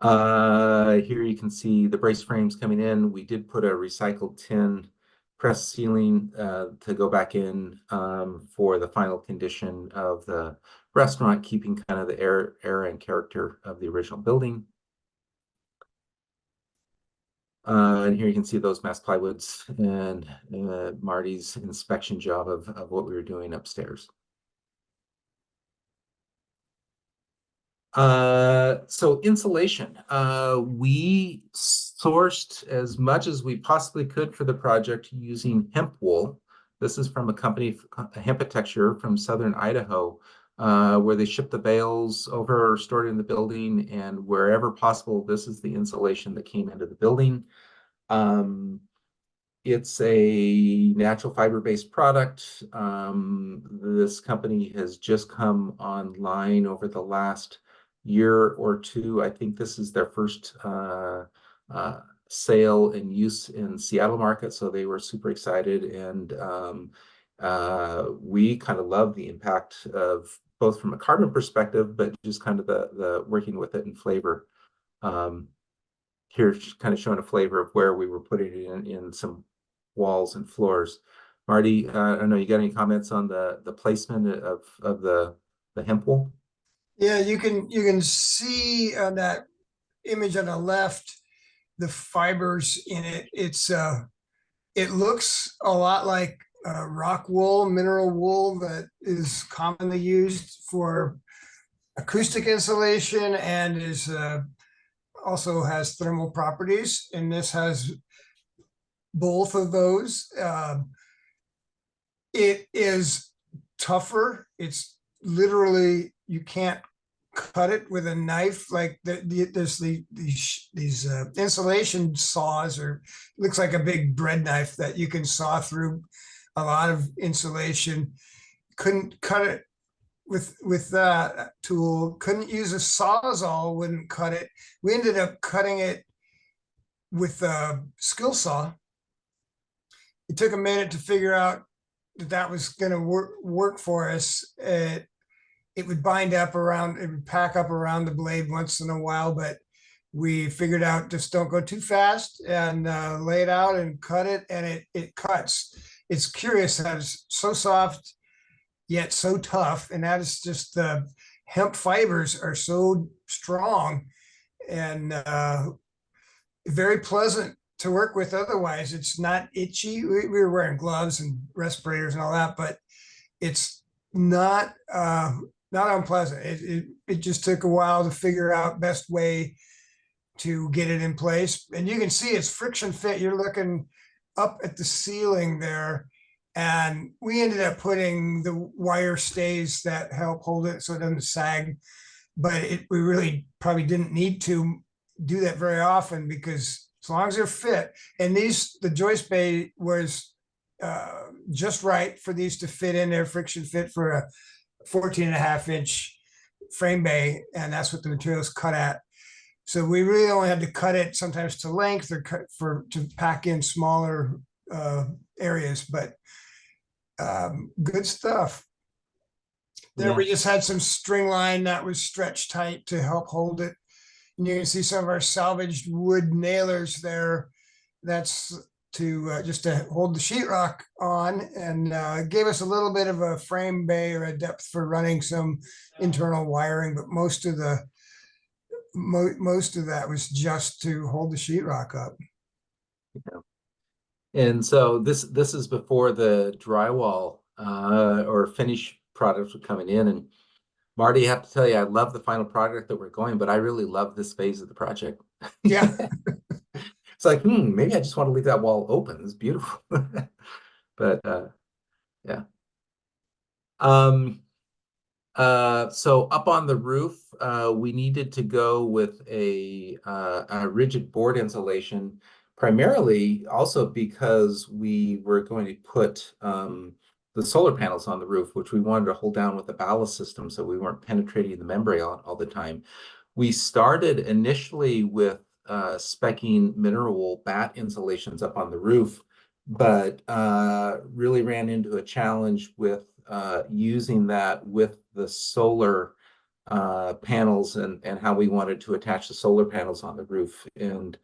Here you can see the brace frames coming in. We did put a recycled tin press ceiling to go back in for the final condition of the restaurant, keeping kind of the air and character of the original building. And here you can see those mass plywoods and Marty's inspection job of what we were doing upstairs. So insulation, we sourced as much as we possibly could for the project using hemp wool. This is from a company, Hempitecture from Southern Idaho, where they ship the bales over or stored in the building, and wherever possible, this is the insulation that came into the building. It's a natural fiber-based product. This company has just come online over the last year or two. I think this is their first sale and use in Seattle market, so they were super excited, and we kind of love the impact of both from a carbon perspective, but just kind of the working with it in flavor. Here's kind of showing a flavor of where we were putting it in some walls and floors. Marty, I don't know, you got any comments on the placement of the hemp wool? Yeah, you can see on that image on the left the fibers in it. It looks a lot like rock wool, mineral wool that is commonly used for acoustic insulation and is also has thermal properties, and this has both of those. It is tougher. It's literally, you can't cut it with a knife. Like there's these insulation saws, or looks like a big bread knife that you can saw through a lot of insulation. Couldn't cut it with that tool. Couldn't use a sawzall, wouldn't cut it. We ended up cutting it with a skill saw. It took a minute to figure out that was going to work for us. It would bind up around, it would pack up around the blade once in a while, but we figured out just don't go too fast, and lay it out and cut it, and it cuts. It's curious that it's so soft yet so tough, and that is just the hemp fibers are so strong and very pleasant to work with. Otherwise, it's not itchy. We were wearing gloves and respirators and all that, but it's not unpleasant. It just took a while to figure out best way to get it in place. And you can see it's friction fit. You're looking up at the ceiling there, and we ended up putting the wire stays that help hold it so it doesn't sag. But we really probably didn't need to do that very often, because as long as they're fit, and the joist bay was just right for these to fit in there, friction fit for a 14.5-inch frame bay, and that's what the material's cut at. So we really only had to cut it sometimes to length or cut to pack in smaller areas, but good stuff. There we just had some string line that was stretched tight to help hold it. And you can see some of our salvaged wood nailers there. that's to just to hold the sheetrock on, and gave us a little bit of a frame bay or a depth for running some internal wiring, but most of that was just to hold the sheetrock up. And so this is before the drywall or finish products were coming in. And Marty, I have to tell you, I love the final product that we're going, but I really love this phase of the project. Yeah. It's like, maybe I just want to leave that wall open. It's beautiful. But yeah. So up on the roof, we needed to go with a rigid board insulation, primarily also because we were going to put the solar panels on the roof, which we wanted to hold down with a ballast system so we weren't penetrating the membrane all the time. We started initially with specking mineral wool bat insulations up on the roof, but really ran into a challenge with using that with the solar panels and how we wanted to attach the solar panels on the roof. And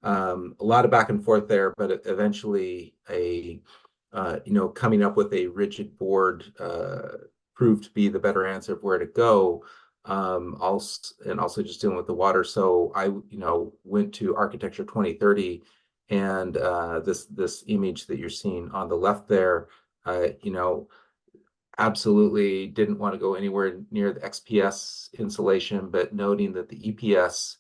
a lot of back and forth there, but eventually coming up with a rigid board proved to be the better answer of where to go. Also just dealing with the water. So I, went to Architecture 2030, and this image that you're seeing on the left there, absolutely didn't want to go anywhere near the XPS insulation, but noting that the EPS,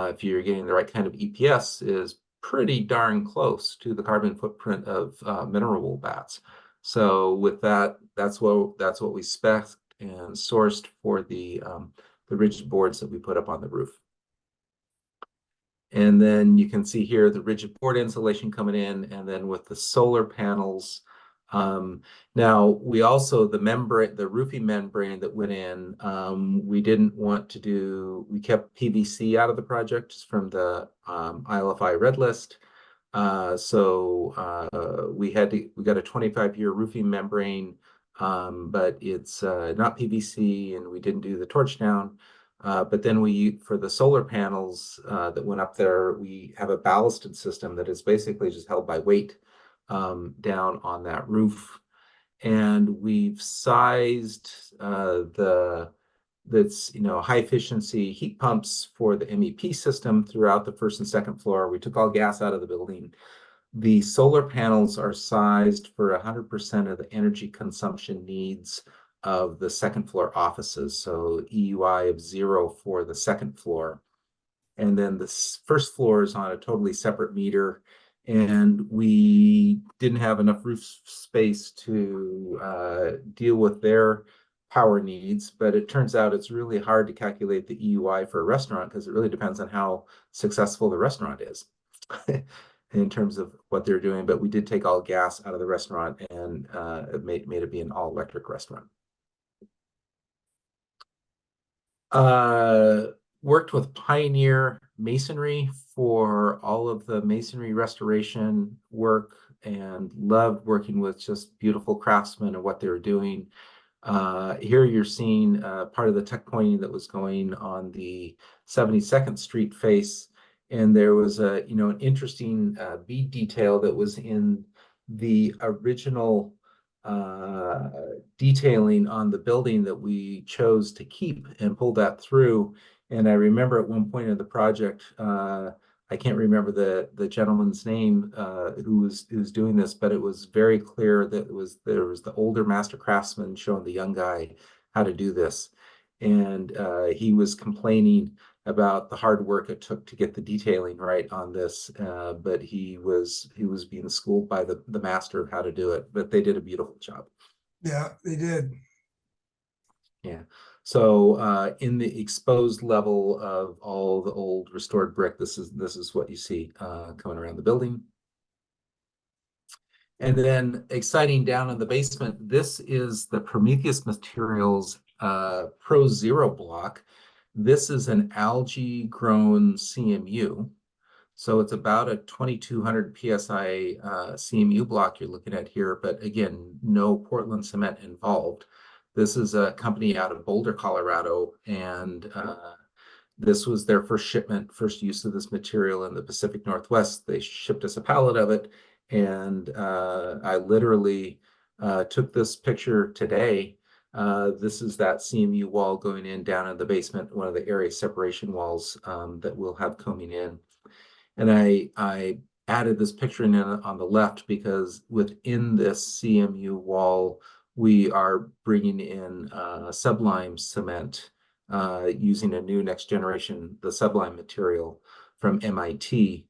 if you're getting the right kind of EPS, is pretty darn close to the carbon footprint of mineral wool bats. So with that, that's what we spec'd and sourced for the rigid boards that we put up on the roof. And then you can see here the rigid board insulation coming in, and then with the solar panels. Now we also, the roofing membrane that went in, we didn't want to do, we kept PVC out of the project just from the ILFI red list. So we got a 25-year roofing membrane, but it's not PVC, and we didn't do the torch down. But then for the solar panels that went up there, we have a ballasted system that is basically just held by weight down on that roof. And we've sized high efficiency heat pumps for the MEP system throughout the first and second floor. We took all gas out of the building. The solar panels are sized for 100% of the energy consumption needs of the second floor offices. So EUI of 0 for the second floor. And then the first floor is on a totally separate meter. And we didn't have enough roof space to deal with their power needs, but it turns out it's really hard to calculate the EUI for a restaurant because it really depends on how successful the restaurant is in terms of what they're doing. But we did take all gas out of the restaurant, and it made it be an all-electric restaurant. Worked with Pioneer Masonry for all of the masonry restoration work, and loved working with just beautiful craftsmen and what they were doing. Here you're seeing part of the tuck pointing that was going on the 72nd Street face, and there was an interesting bead detail that was in the original detailing on the building that we chose to keep and pull that through. And I remember at one point in the project, I can't remember the gentleman's name who was doing this, but it was very clear that there was the older master craftsman showing the young guy how to do this, and he was complaining about the hard work it took to get the detailing right on this, but he was being schooled by the master of how to do it. But they did a beautiful job. Yeah, they did. Yeah. So in the exposed level of all the old restored brick, this is what you see coming around the building. And then exciting down in the basement, this is the Prometheus Materials Pro Zero block. This is an algae grown CMU. So it's about a 2200 PSI CMU block you're looking at here, but again, no Portland cement involved. This is a company out of Boulder, Colorado, and This was their first shipment, first use of this material in the Pacific Northwest. They shipped us a pallet of it, and I literally took this picture today. This is that CMU wall going in down in the basement, one of the area separation walls that we'll have coming in. And I added this picture in on the left because within this CMU wall, we are bringing in sublime cement using a new next generation, the sublime material from MIT,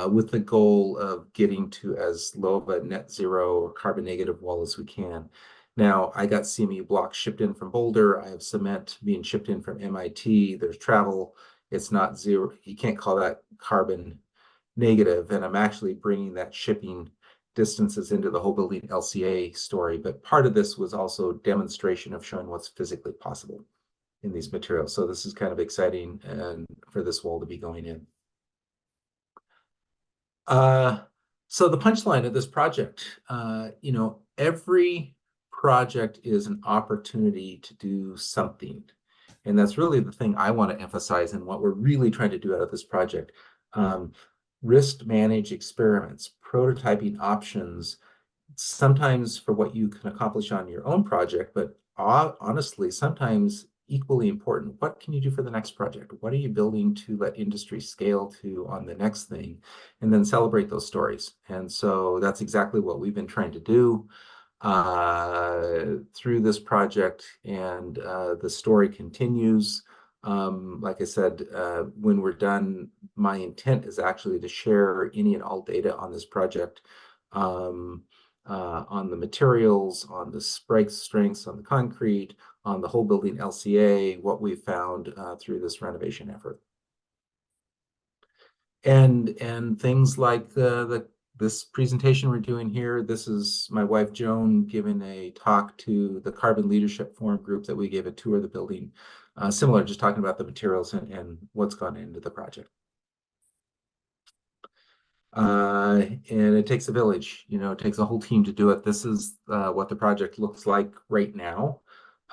with the goal of getting to as low of a net zero or carbon negative wall as we can. Now, I got CMU blocks shipped in from Boulder. I have cement being shipped in from MIT. There's travel. It's not zero. You can't call that carbon negative. And I'm actually bringing that shipping distances into the whole building LCA story. But part of this was also demonstration of showing what's physically possible in these materials. So this is kind of exciting and for this wall to be going in. So the punchline of this project, every project is an opportunity to do something. And that's really the thing I want to emphasize and what we're really trying to do out of this project. Risk manage experiments, prototyping options, sometimes for what you can accomplish on your own project, but honestly, sometimes equally important, what can you do for the next project? What are you building to let industry scale to on the next thing? And then celebrate those stories. And so that's exactly what we've been trying to do through this project, and the story continues. Like I said, when we're done, my intent is actually to share any and all data on this project, on the materials, on the strengths, on the concrete, on the whole building LCA, what we found through this renovation effort. And things like this presentation we're doing here. This is my wife Joan giving a talk to the Carbon Leadership Forum group that we gave a tour of the building. Similar, just talking about the materials and what's gone into the project. And it takes a village, it takes a whole team to do it. This is what the project looks like right now.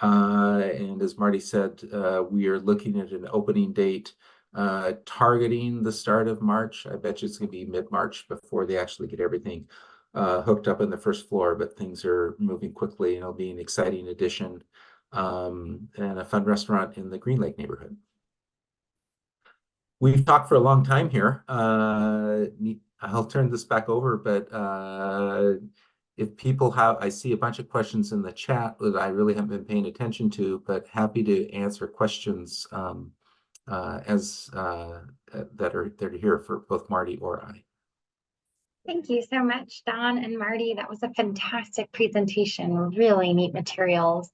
And as Marty said, we are looking at an opening date targeting the start of March. I bet you it's going to be mid-March before they actually get everything hooked up in the first floor, but things are moving quickly, and it'll be an exciting addition and a fun restaurant in the Green Lake neighborhood. We've talked for a long time here. I'll turn this back over, but if people have, I see a bunch of questions in the chat that I really haven't been paying attention to, but happy to answer questions that are here for both Marty or I. Thank you so much, Don and Marty. That was a fantastic presentation. Really neat materials.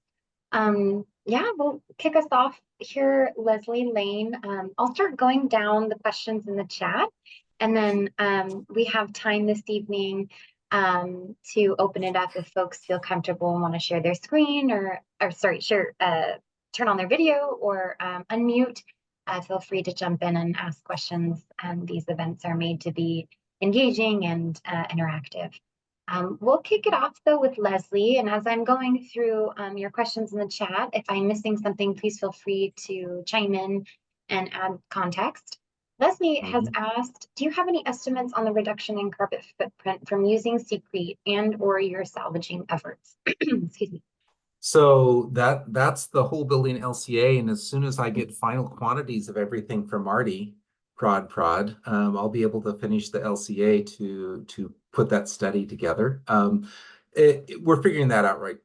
Yeah, we'll kick us off here, Leslie Lane. I'll start going down the questions in the chat, and then we have time this evening to open it up if folks feel comfortable and want to share their screen or turn on their video or unmute. Feel free to jump in and ask questions. And these events are made to be engaging and interactive. We'll kick it off though with Leslie. And as I'm going through your questions in the chat, if I'm missing something, please feel free to chime in and add context. Leslie has asked, do you have any estimates on the reduction in carbon footprint from using C-Crete and or your salvaging efforts? Excuse me. So that's the whole building LCA. And as soon as I get final quantities of everything from Marty, prod, I'll be able to finish the LCA to put that study together. We're figuring that out right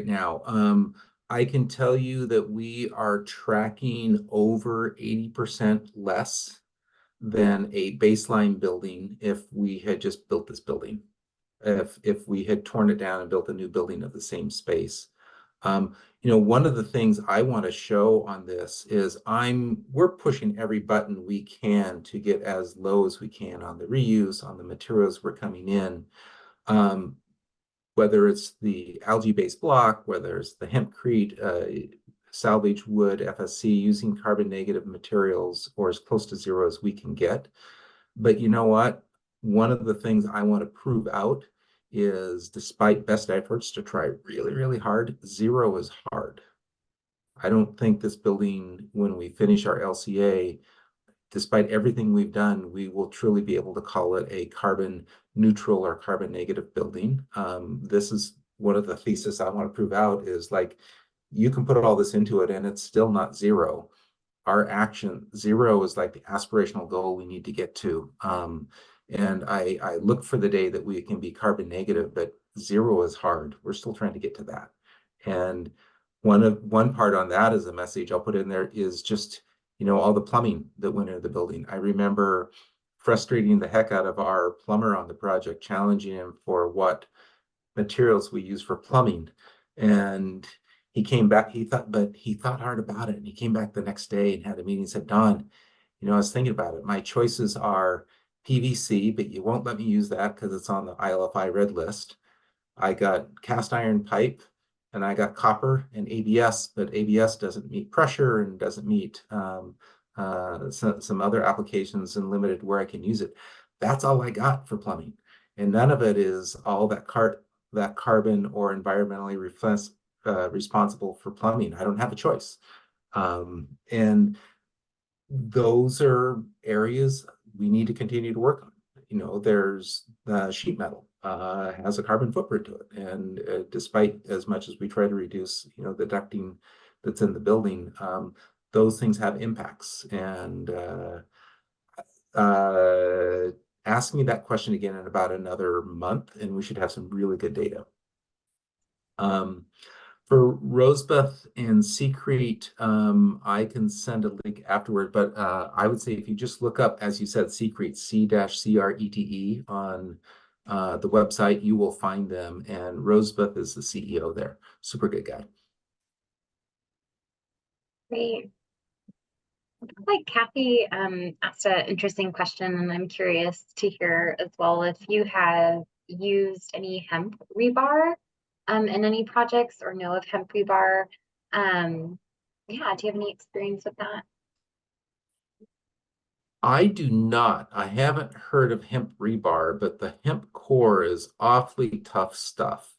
now. I can tell you that we are tracking over 80% less than a baseline building if we had just built this building. If we had torn it down and built a new building of the same space. One of the things I want to show on this is we're pushing every button we can to get as low as we can on the reuse, on the materials we're coming in, whether it's the algae-based block, whether it's the hempcrete, salvage wood, FSC, using carbon negative materials or as close to zero as we can get. But you know what? One of the things I want to prove out is despite best efforts to try really, really hard, zero is hard. I don't think this building, when we finish our LCA, despite everything we've done, we will truly be able to call it a carbon neutral or carbon negative building. This is one of the thesis I want to prove out is like, you can put all this into it and it's still not zero. Our action, zero is like the aspirational goal we need to get to. And I look for the day that we can be carbon negative, but zero is hard. We're still trying to get to that. And one part on that is a message I'll put in there is just, all the plumbing that went into the building. I remember frustrating the heck out of our plumber on the project, challenging him for what materials we use for plumbing. And he came back, he thought hard about it. And he came back the next day and had a meeting and said, Don, I was thinking about it. My choices are PVC, but you won't let me use that because it's on the ILFI red list. I got cast iron pipe and I got copper and ABS, but ABS doesn't meet pressure and doesn't meet some other applications and limited where I can use it. That's all I got for plumbing. And none of it is all that carbon or environmentally responsible for plumbing. I don't have a choice. And those are areas we need to continue to work on. There's sheet metal has a carbon footprint to it. And despite as much as we try to reduce, the ducting that's in the building, those things have impacts. And ask me that question again in about another month, and we should have some really good data. For Rosebud and C-Crete, I can send a link afterward, but I would say if you just look up, as you said, C-Crete, C-CRETE on the website, you will find them. And Rosebud is the CEO there. Super good guy. Great. It looks like Kathy asked an interesting question, and I'm curious to hear as well if you have used any hemp rebar in any projects or know of hemp rebar. Yeah, do you have any experience with that? I do not. I haven't heard of hemp rebar, but the hemp core is awfully tough stuff.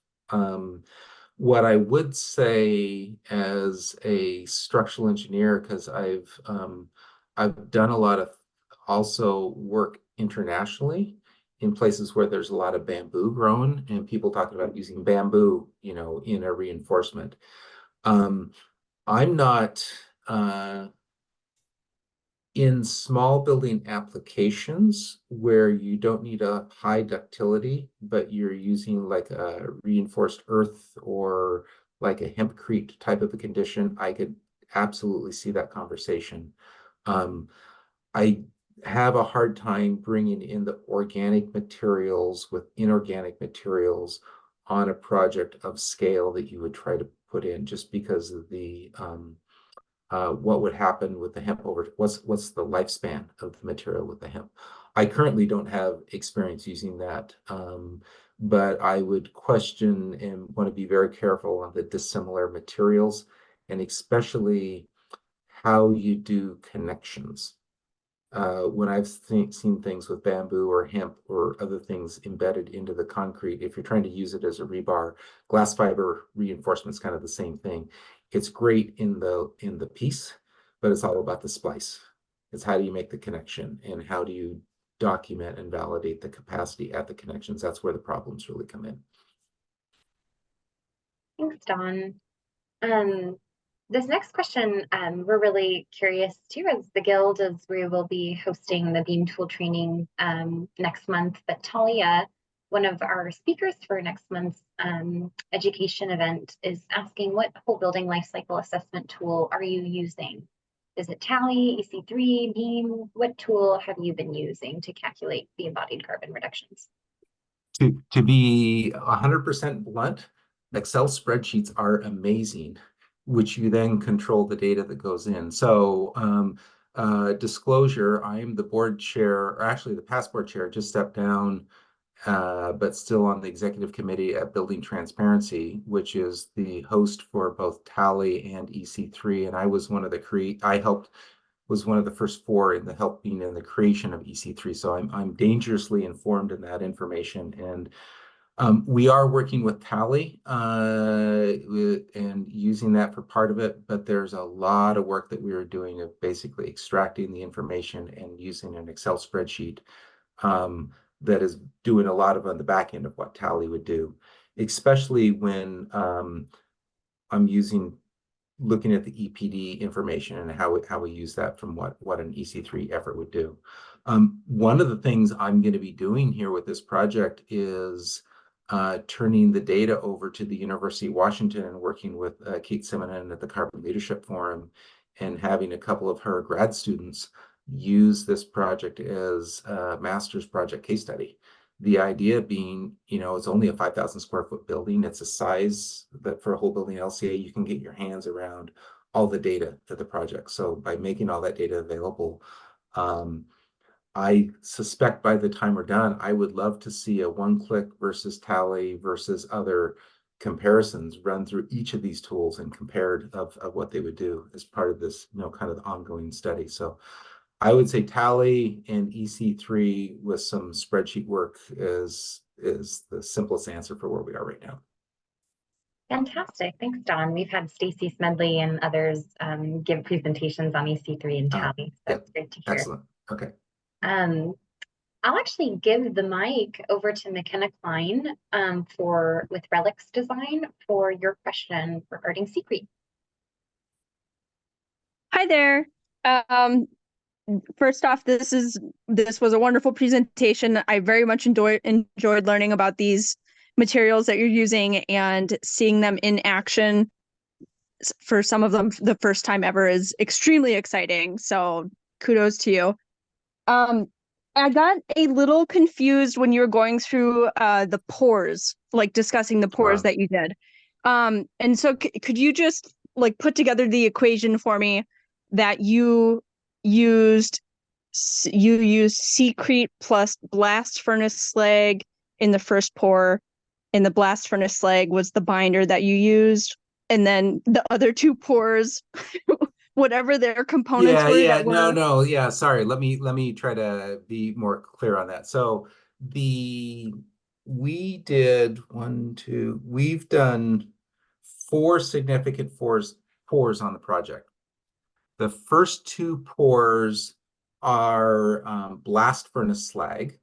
What I would say as a structural engineer, because I've done a lot of also work internationally in places where there's a lot of bamboo grown and people talking about using bamboo, in a reinforcement. I'm not in small building applications where you don't need a high ductility, but you're using like a reinforced earth or like a hempcrete type of a condition, I could absolutely see that conversation. I have a hard time bringing in the organic materials with inorganic materials on a project of scale that you would try to put in, just because of the what would happen with the hemp over what's the lifespan of the material with the hemp. I currently don't have experience using that, but I would question and want to be very careful on the dissimilar materials, and especially how you do connections. When I've seen things with bamboo or hemp or other things embedded into the concrete, if you're trying to use it as a rebar, glass fiber reinforcement is kind of the same thing. It's great in the piece, but it's all about the splice. It's how do you make the connection and how do you document and validate the capacity at the connections. That's where the problems really come in. Thanks, Don. This next question, we're really curious too, as the Guild, as we will be hosting the beam tool training next month. But Talia, one of our speakers for next month's education event, is asking, what whole building life cycle assessment tool are you using? Is it Tally, EC3, Beam? What tool have you been using to calculate the embodied carbon reductions? To be 100% blunt, Excel spreadsheets are amazing, which you then control the data that goes in. So disclosure, I am the board chair, or actually the past board chair, just stepped down, but still on the executive committee at Building Transparency, which is the host for both Tally and EC3. And I was one of the was one of the first four in the helping in the creation of EC3. So I'm dangerously informed in that information. And We are working with Tally and using that for part of it, but there's a lot of work that we are doing of basically extracting the information and using an Excel spreadsheet that is doing a lot of on the back end of what Tally would do, especially when I'm looking at the EPD information and how we use that from what an EC3 effort would do. One of the things I'm going to be doing here with this project is turning the data over to the University of Washington and working with Kate Simonen at the Carbon Leadership Forum and having a couple of her grad students use this project as a master's project case study. The idea being, it's only a 5,000 square foot building. It's a size that for a whole building LCA, you can get your hands around all the data for the project. So by making all that data available, I suspect by the time we're done, I would love to see a one-click versus Tally versus other comparisons run through each of these tools and compared of what they would do as part of this, kind of ongoing study. So I would say Tally and EC3 with some spreadsheet work is the simplest answer for where we are right now. Fantastic. Thanks, Don. We've had Stacy Smedley and others give presentations on EC3 and Tally. So Yeah, it's great to hear. excellent. Okay. I'll actually give the mic over to McKenna Klein with Relics Design for your question regarding C-Crete. Hi there. First off, this was a wonderful presentation. I very much enjoyed learning about these materials that you're using, and seeing them in action for some of them the first time ever is extremely exciting. So kudos to you. I got a little confused when you were going through the pores, like discussing the pores that you did. And so could you just put together the equation for me that you used C-Crete plus blast furnace slag in the first pour, and the blast furnace slag was the binder that you used, and then the other two pores whatever their components were. Yeah, sorry, let me try to be more clear on that. So we've done 4 significant pours on the project. The first 2 pours are blast furnace slag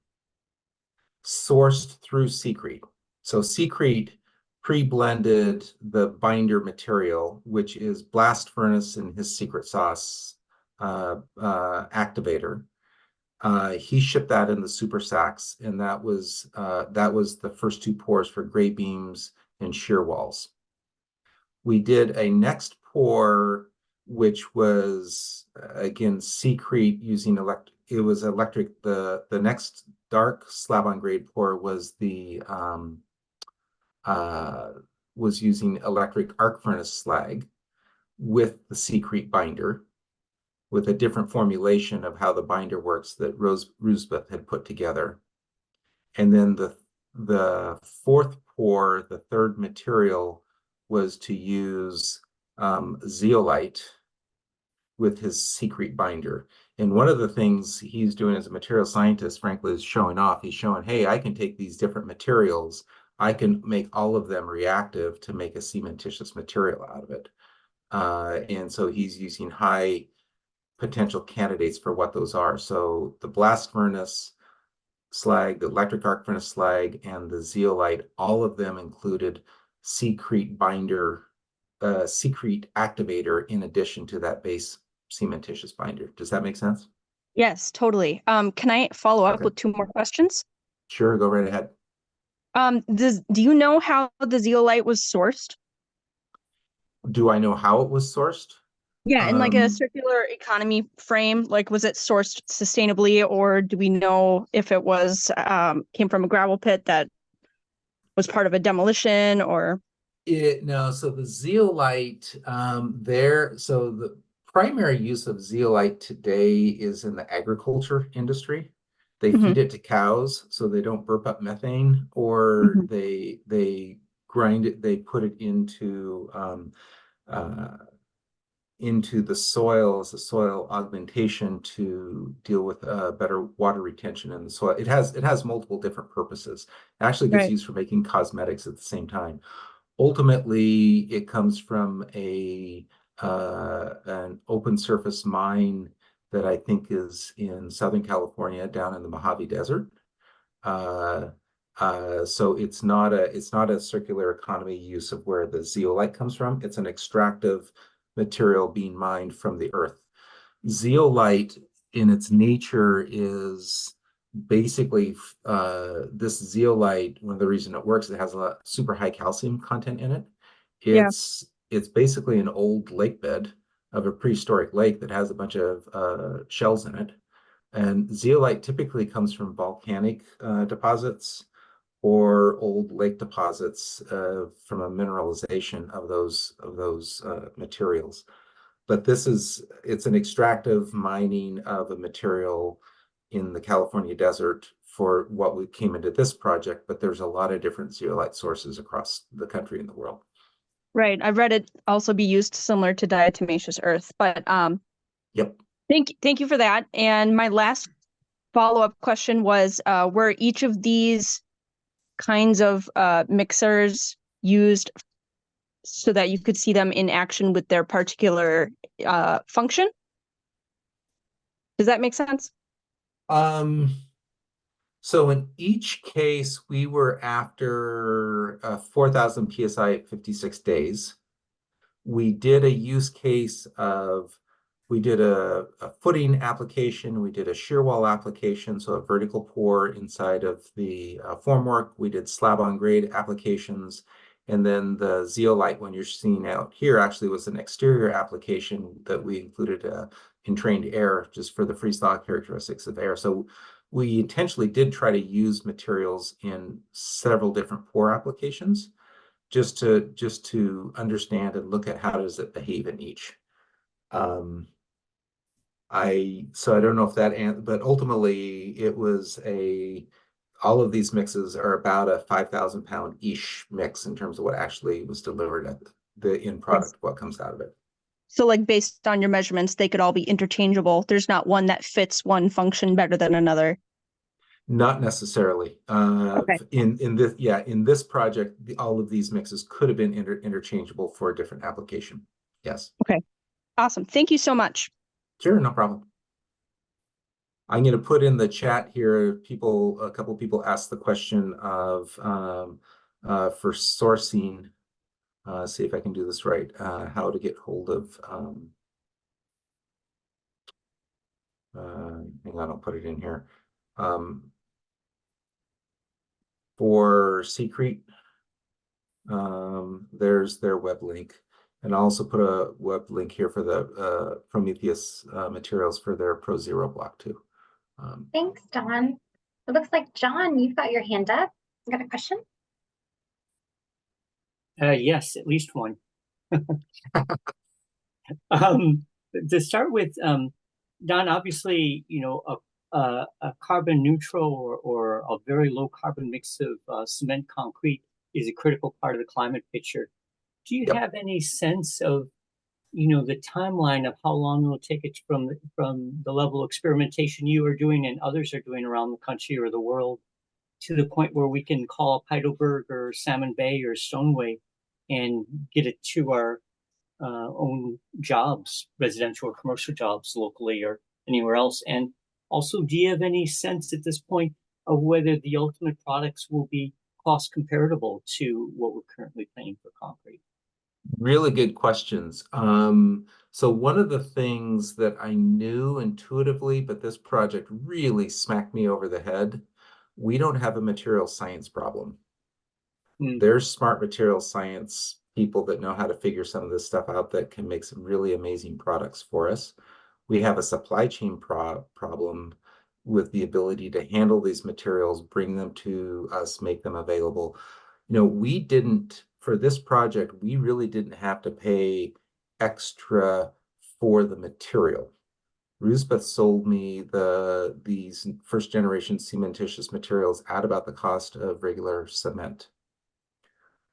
sourced through C-Crete. So C-Crete pre-blended the binder material, which is blast furnace and his secret sauce activator. He shipped that in the super sacks, and that was the first 2 pours for gray beams and shear walls. We did a next pour, which was again C-Crete using electric. It was electric. The next dark slab on grade pour was was using electric arc furnace slag with the C-Crete binder, with a different formulation of how the binder works that Roosbeth had put together. And then the fourth pour, the third material, was to use zeolite with his C-Crete binder. And one of the things he's doing as a material scientist, frankly, is showing off. He's showing, hey, I can take these different materials, I can make all of them reactive to make a cementitious material out of it. And so he's using high potential candidates for what those are. So the blast furnace slag, the electric arc furnace slag, and the zeolite, all of them included C-Crete binder, C-Crete activator in addition to that base cementitious binder. Does that make sense? Yes, totally. Can I follow up with 2 more questions? Sure, go right ahead. Do you know how the zeolite was sourced? Do I know how it was sourced? Yeah, in a circular economy frame, was it sourced sustainably, or do we know if it was came from a gravel pit that was part of a demolition, or? No, so the zeolite so the primary use of zeolite today is in the agriculture industry. They feed it to cows so they don't burp up methane, or they grind it, they put it into into the soil as a soil augmentation to deal with better water retention in the soil. It has multiple different purposes. It actually gets Right. used for making cosmetics at the same time. Ultimately, it comes from an open surface mine that I think is in Southern California, down in the Mojave Desert. So it's not a circular economy use of where the zeolite comes from. It's an extractive material being mined from the earth. Zeolite in its nature is basically this zeolite. One of the reasons it works, it has a super high calcium content in it. Yeah. It's basically an old lake bed of a prehistoric lake that has a bunch of shells in it. And zeolite typically comes from volcanic deposits or old lake deposits from a mineralization of those materials. But it's an extractive mining of a material in the California desert for what we came into this project, but there's a lot of different zeolite sources across the country and the world. Right. I've read it also be used similar to diatomaceous earth, but Yep. thank you for that. And my last follow-up question was, were each of these kinds of mixers used so that you could see them in action with their particular function? Does that make sense? So in each case, we were after 4,000 PSI at 56 days. We did a use case of, we did a footing application, we did a shear wall application, so a vertical pour inside of the formwork. We did slab on grade applications. And then the zeolite one you're seeing out here actually was an exterior application that we included entrained air just for the freeze-thaw characteristics of air. So we intentionally did try to use materials in several different pour applications just to understand and look at how does it behave in each. So I don't know if that, but ultimately it was all of these mixes are about a 5,000 pound-ish mix in terms of what actually was delivered at the end product, what comes out of it. So like based on your measurements, they could all be interchangeable. There's not one that fits one function better than another. Not necessarily. Okay. In this project, all of these mixes could have been interchangeable for a different application. Yes. Okay. Awesome. Thank you so much. Sure, no problem. I'm going to put in the chat here. A couple people asked the question of for sourcing. See if I can do this right. How to get hold of. Hang on, I'll put it in here. For C-Crete, there's their web link, and I'll also put a web link here for the Prometheus materials for their Pro Zero block too. Thanks, Don. It looks like, John, you've got your hand up. You got a question? Yes, at least one. To start with, Don, obviously, a carbon neutral or a very low carbon mix of cement concrete is a critical part of the climate picture. Do you have any sense of, the timeline of how long it will take it from the level of experimentation you are doing and others are doing around the country or the world to the point where we can call up Heidelberg or Salmon Bay or Stoneway and get it to our own jobs, residential or commercial jobs locally or anywhere else? And also, do you have any sense at this point of whether the ultimate products will be cost comparable to what we're currently paying for concrete? Really good questions. So one of the things that I knew intuitively, but this project really smacked me over the head, we don't have a material science problem. There's smart material science people that know how to figure some of this stuff out that can make some really amazing products for us. We have a supply chain problem with the ability to handle these materials, bring them to us, make them available. We didn't, for this project, we really didn't have to pay extra for the material. Rusbeth sold me these first generation cementitious materials at about the cost of regular cement.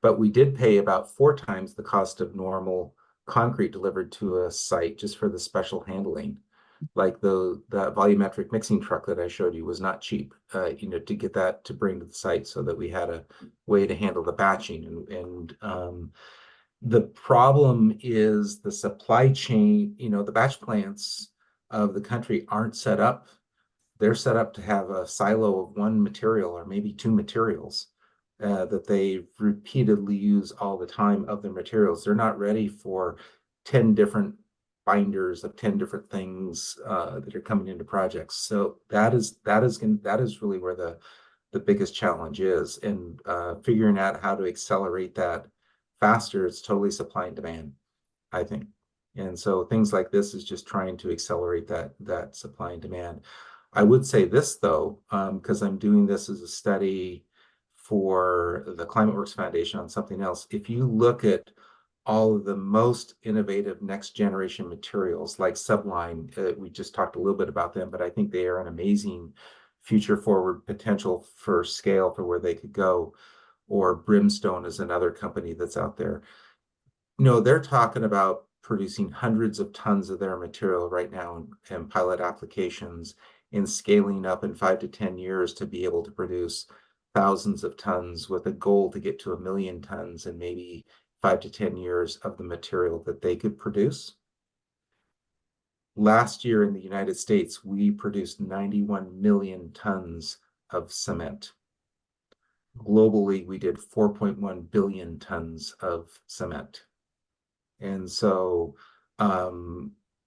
But we did pay about 4 times the cost of normal concrete delivered to a site just for the special handling. Like the volumetric mixing truck that I showed you was not cheap, you know, to get that to bring to the site so that we had a way to handle the batching. And the problem is the supply chain, you know, the batch plants of the country aren't set up. They're set up to have a silo of one material or maybe two materials that they repeatedly use all the time of their materials. They're not ready for 10 different binders of 10 different things that are coming into projects. So that is really where the biggest challenge is, and figuring out how to accelerate that faster. It's totally supply and demand, I think. And so things like this is just trying to accelerate that supply and demand. I would say this though, because I'm doing this as a study for the ClimateWorks Foundation on something else. If you look at all of the most innovative next generation materials like Subline, we just talked a little bit about them, but I think they are an amazing future forward potential for scale for where they could go. Or Brimstone is another company that's out there. You know, they're talking about producing hundreds of tons of their material right now in pilot applications, and scaling up in 5 to 10 years to be able to produce thousands of tons, with a goal to get to 1 million tons in maybe 5 to 10 years of the material that they could produce. Last year in the United States, we produced 91 million tons of cement. Globally, we did 4.1 billion tons of cement. And so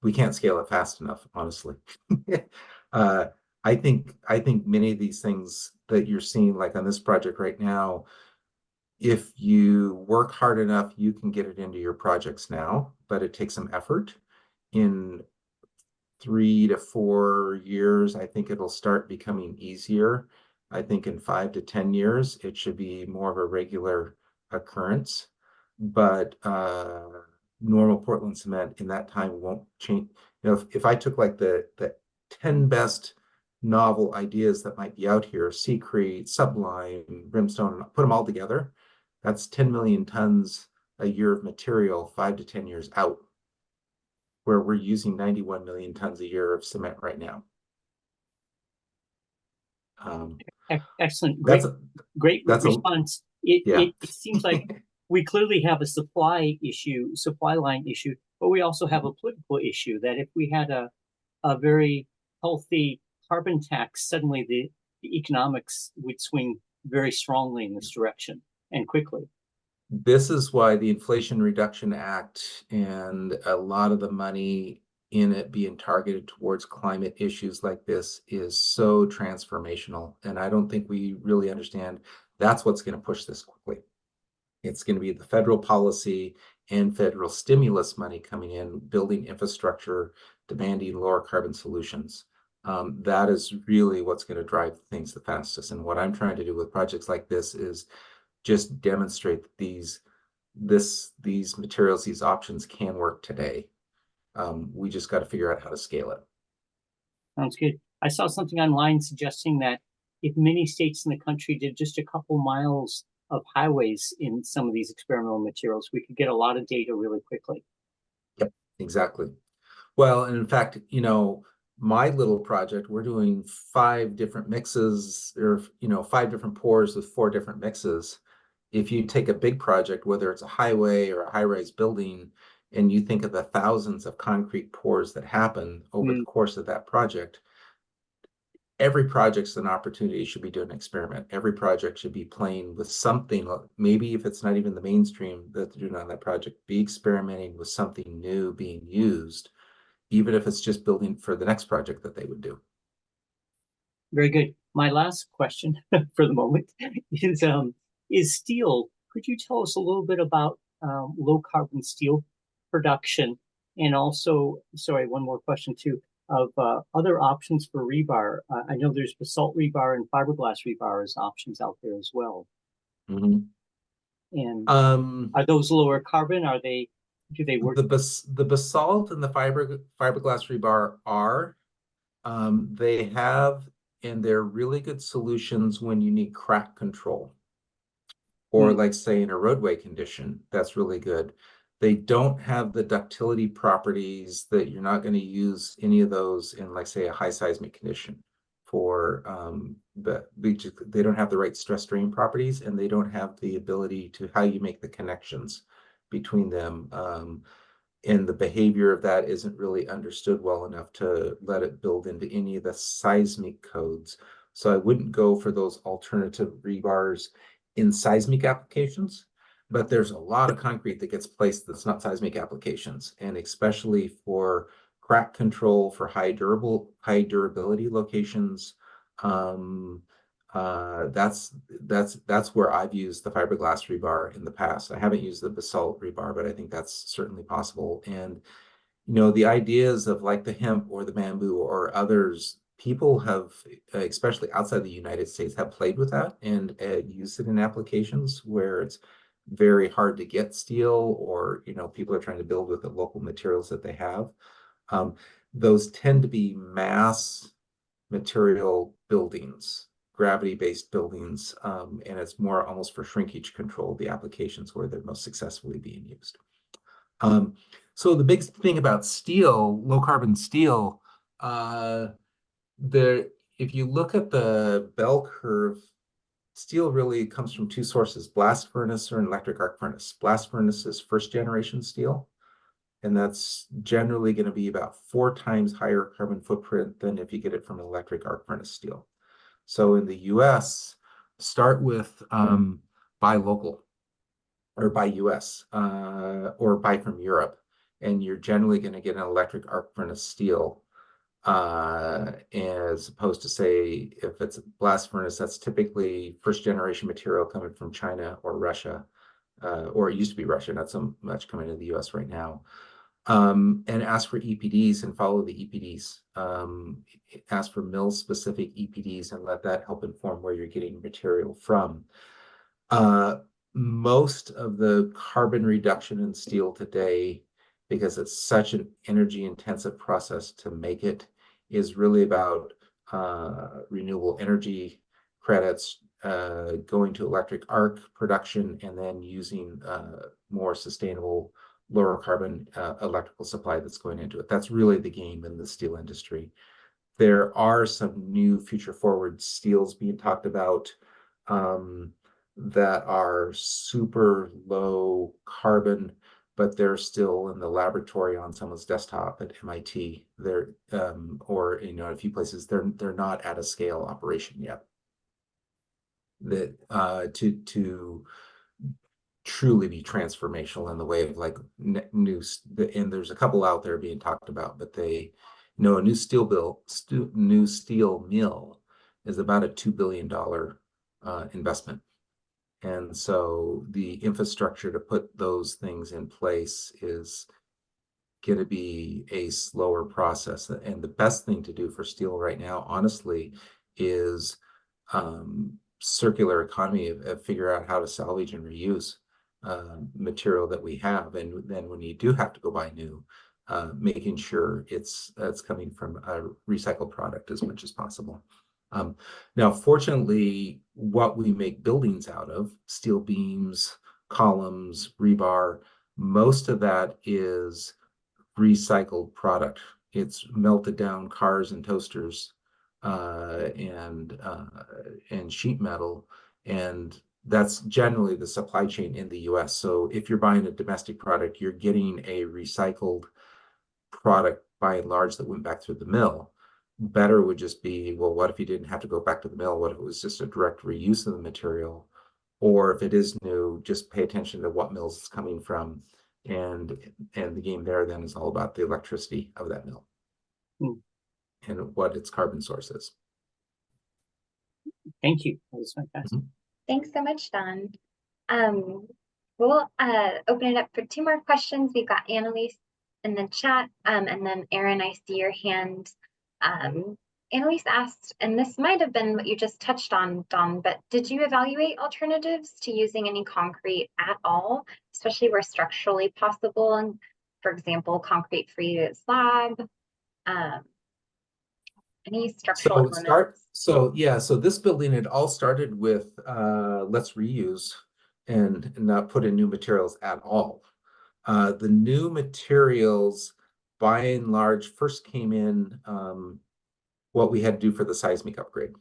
we can't scale it fast enough, honestly. I think many of these things that you're seeing, like on this project right now, if you work hard enough, you can get it into your projects now, but it takes some effort. In 3 to 4 years, I think it'll start becoming easier. I think in 5 to 10 years, it should be more of a regular occurrence. But normal Portland cement in that time won't change. You know, if I took like the 10 best novel ideas that might be out here, C-Crete, Sublime, Brimstone, and put them all together, that's 10 million tons a year of material 5 to 10 years out, where we're using 91 million tons a year of cement right now. Excellent. Great response. It seems like we clearly have a supply line issue, but we also have a political issue that if we had a very healthy carbon tax, suddenly the economics would swing very strongly in this direction and quickly. This is why the Inflation Reduction Act and a lot of the money in it being targeted towards climate issues like this is so transformational. And I don't think we really understand that's what's going to push this quickly. It's going to be the federal policy and federal stimulus money coming in, building infrastructure, demanding lower carbon solutions. That is really what's going to drive things the fastest. And what I'm trying to do with projects like this is just demonstrate that these materials, these options can work today. We just got to figure out how to scale it. Sounds good. I saw something online suggesting that if many states in the country did just a couple miles of highways in some of these experimental materials, we could get a lot of data really quickly. Yep, exactly. Well, and in fact, you know, my little project, we're doing 5 different mixes, or, you know, 5 different pours with 4 different mixes. If you take a big project, whether it's a highway or a high-rise building, and you think of the thousands of concrete pours that happen over the course of that project, every project's an opportunity. Should be doing an experiment. Every project should be playing with something. Maybe if it's not even the mainstream that they're doing on that project, be experimenting with something new being used, even if it's just building for the next project that they would do. Very good. My last question for the moment is steel. Could you tell us a little bit about low carbon steel production, and also, sorry, one more question too, of other options for rebar? I know there's basalt rebar and fiberglass rebar as options out there as well. Mm-hmm. And are those lower carbon? Do they work? The basalt and the fiberglass rebar are, they have, and they're really good solutions when you need crack control, or like say in a roadway condition, that's really good. They don't have the ductility properties that you're not going to use any of those in, like, say, a high seismic condition for, they don't have the right stress strain properties, and they don't have the ability to how you make the connections between them. And the behavior of that isn't really understood well enough to let it build into any of the seismic codes. So I wouldn't go for those alternative rebars in seismic applications, but there's a lot of concrete that gets placed that's not seismic applications, and especially for crack control for high durability locations. That's where I've used the fiberglass rebar in the past. I haven't used the basalt rebar, but I think that's certainly possible. And the ideas of like the hemp or the bamboo or others, people have, especially outside the United States, have played with that and used it in applications where it's very hard to get steel, or people are trying to build with the local materials that they have. Those tend to be mass material buildings, gravity-based buildings, and it's more almost for shrinkage control, the applications where they're most successfully being used. So the big thing about steel, low carbon steel, if you look at the bell curve, steel really comes from two sources: blast furnace or an electric arc furnace. Blast furnace is first generation steel, and that's generally going to be about 4 times higher carbon footprint than if you get it from an electric arc furnace steel. So in the US, start with buy local, or buy US, or buy from Europe, and you're generally going to get an electric arc furnace steel, as opposed to, say, if it's a blast furnace, that's typically first generation material coming from China or Russia, or it used to be Russia, not so much coming to the US right now. And ask for EPDs and follow the EPDs. Ask for mill-specific EPDs and let that help inform where you're getting material from. Most of the carbon reduction in steel today, because it's such an energy-intensive process to make it, is really about renewable energy credits, going to electric arc production, and then using more sustainable, lower carbon electrical supply that's going into it. That's really the game in the steel industry. There are some new future forward steels being talked about that are super low carbon, but they're still in the laboratory on someone's desktop at MIT. They're or a few places they're not at a scale operation yet. That to truly be transformational in the way of like new, and there's a couple out there being talked about, but a new steel mill is about a $2 billion investment. And so the infrastructure to put those things in place is going to be a slower process. And the best thing to do for steel right now, honestly, is circular economy of figure out how to salvage and reuse material that we have. And then when you do have to go buy new, making sure it's coming from a recycled product as much as possible. Now, fortunately, what we make buildings out of, steel beams, columns, rebar, most of that is recycled product. It's melted down cars and toasters and sheet metal, and that's generally the supply chain in the US. So if you're buying a domestic product, you're getting a recycled product by and large that went back through the mill. Better would just be, well, what if you didn't have to go back to the mill? What if it was just a direct reuse of the material? Or if it is new, just pay attention to what mills it's coming from. And the game there then is all about the electricity of that mill and what its carbon source is. Thank you. That was fantastic. Thanks so much, Don. We'll open it up for 2 more questions. We've got Annalise in the chat, and then Aaron, I see your hand. Annalise asked, and this might have been what you just touched on, Don, but did you evaluate alternatives to using any concrete at all, especially where structurally possible? And for example, concrete-free slab, any structural elements? So this building, it all started with let's reuse and not put in new materials at all. The new materials, by and large, first came in what we had to do for the seismic upgrade.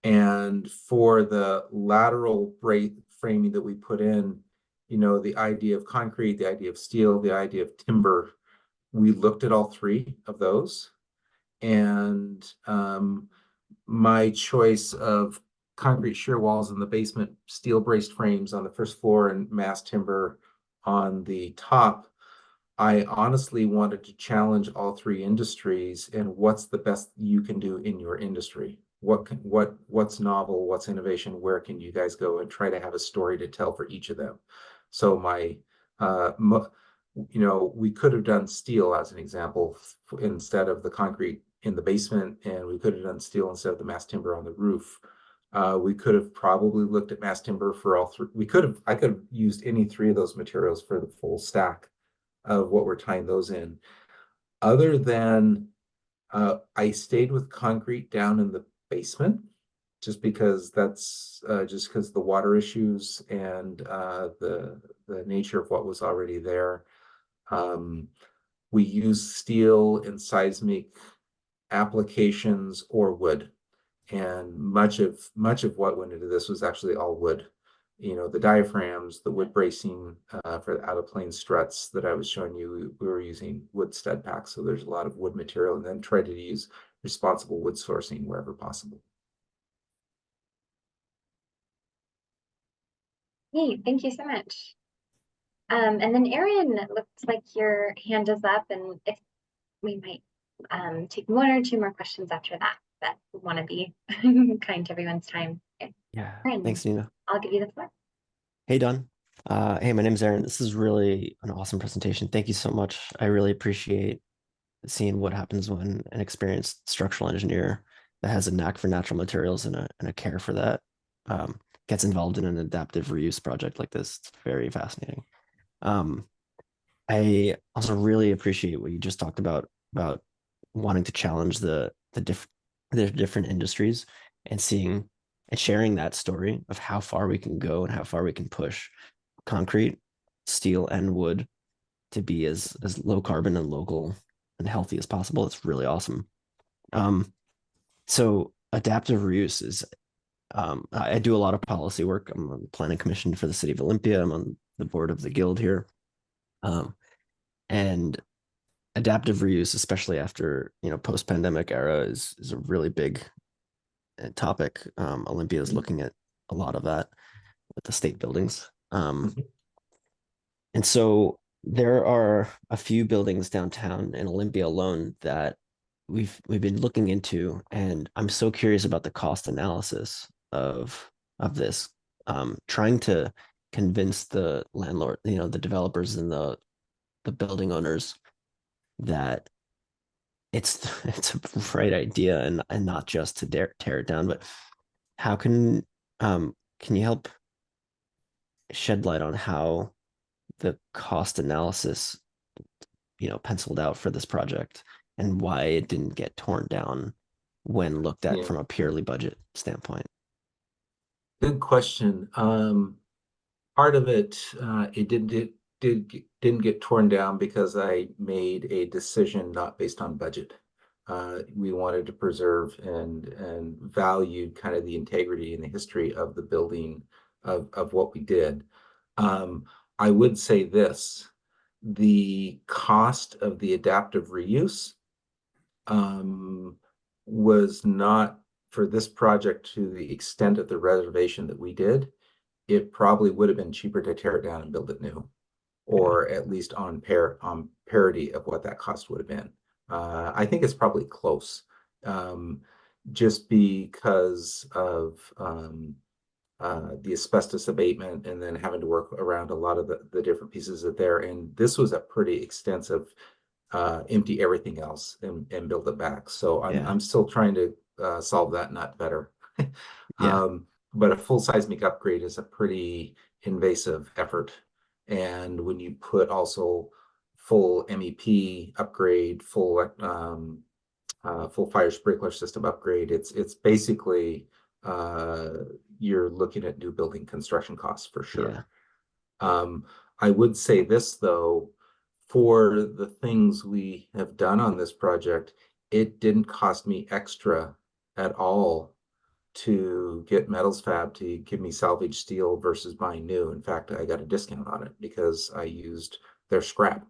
And for the lateral framing that we put in, the idea of concrete, the idea of steel, the idea of timber, we looked at all three of those. And my choice of concrete shear walls in the basement, steel braced frames on the first floor, and mass timber on the top, I honestly wanted to challenge all three industries and what's the best you can do in your industry. What's novel, what's innovation, where can you guys go, and try to have a story to tell for each of them. So we could have done steel as an example instead of the concrete in the basement, and we could have done steel instead of the mass timber on the roof. We could have probably looked at mass timber for all three. I could have used any three of those materials for the full stack of what we're tying those in. Other than I stayed with concrete down in the basement, just because that's just because the water issues and the nature of what was already there. We use steel in seismic applications or wood, and much of what went into this was actually all wood. The diaphragms, the wood bracing for the out of plane struts that I was showing you, we were using wood stud packs. So there's a lot of wood material, and then try to use responsible wood sourcing wherever possible. Hey, thank you so much. And then Erin, it looks like your hand is up, and if we might take one or two more questions after that we want to be kind to everyone's time. Yeah, Erin, thanks, Nina. I'll give you the floor. Hey, Don. Hey, my name's Aaron. This is really an awesome presentation. Thank you so much. I really appreciate seeing what happens when an experienced structural engineer that has a knack for natural materials and a care for that gets involved in an adaptive reuse project like this. It's very fascinating. I also really appreciate what you just talked about wanting to challenge the different industries and seeing and sharing that story of how far we can go and how far we can push concrete, steel, and wood to be as low carbon and local and healthy as possible. It's really awesome. So adaptive reuse is, I do a lot of policy work. I'm on the planning commission for the city of Olympia. I'm on the board of the guild here. And adaptive reuse, especially after, post-pandemic era, is a really big topic. Olympia is looking at a lot of that with the state buildings. And so there are a few buildings downtown in Olympia alone that we've been looking into, and I'm so curious about the cost analysis of this, trying to convince the landlord, the developers and the building owners that it's a right idea and not just to tear it down. But how can you help shed light on how the cost analysis penciled out for this project and why it didn't get torn down when looked at from a purely budget standpoint? Good question. Part of it, it didn't get torn down because I made a decision not based on budget. We wanted to preserve and value kind of the integrity and the history of the building of what we did. I would say this: the cost of the adaptive reuse was not, for this project, to the extent of the reservation that we did. It probably would have been cheaper to tear it down and build it new, or at least on parity of what that cost would have been. I think it's probably close, just because of the asbestos abatement and then having to work around a lot of the different pieces that there. And this was a pretty extensive empty everything else and build it back. So I'm still trying to solve that nut better. But a full seismic upgrade is a pretty invasive effort. And when you put also full MEP upgrade, full fire sprinkler system upgrade, it's basically you're looking at new building construction costs for sure. I would say this though, for the things we have done on this project, it didn't cost me extra at all to get Metals Fab to give me salvage steel versus buying new. In fact, I got a discount on it because I used their scrap.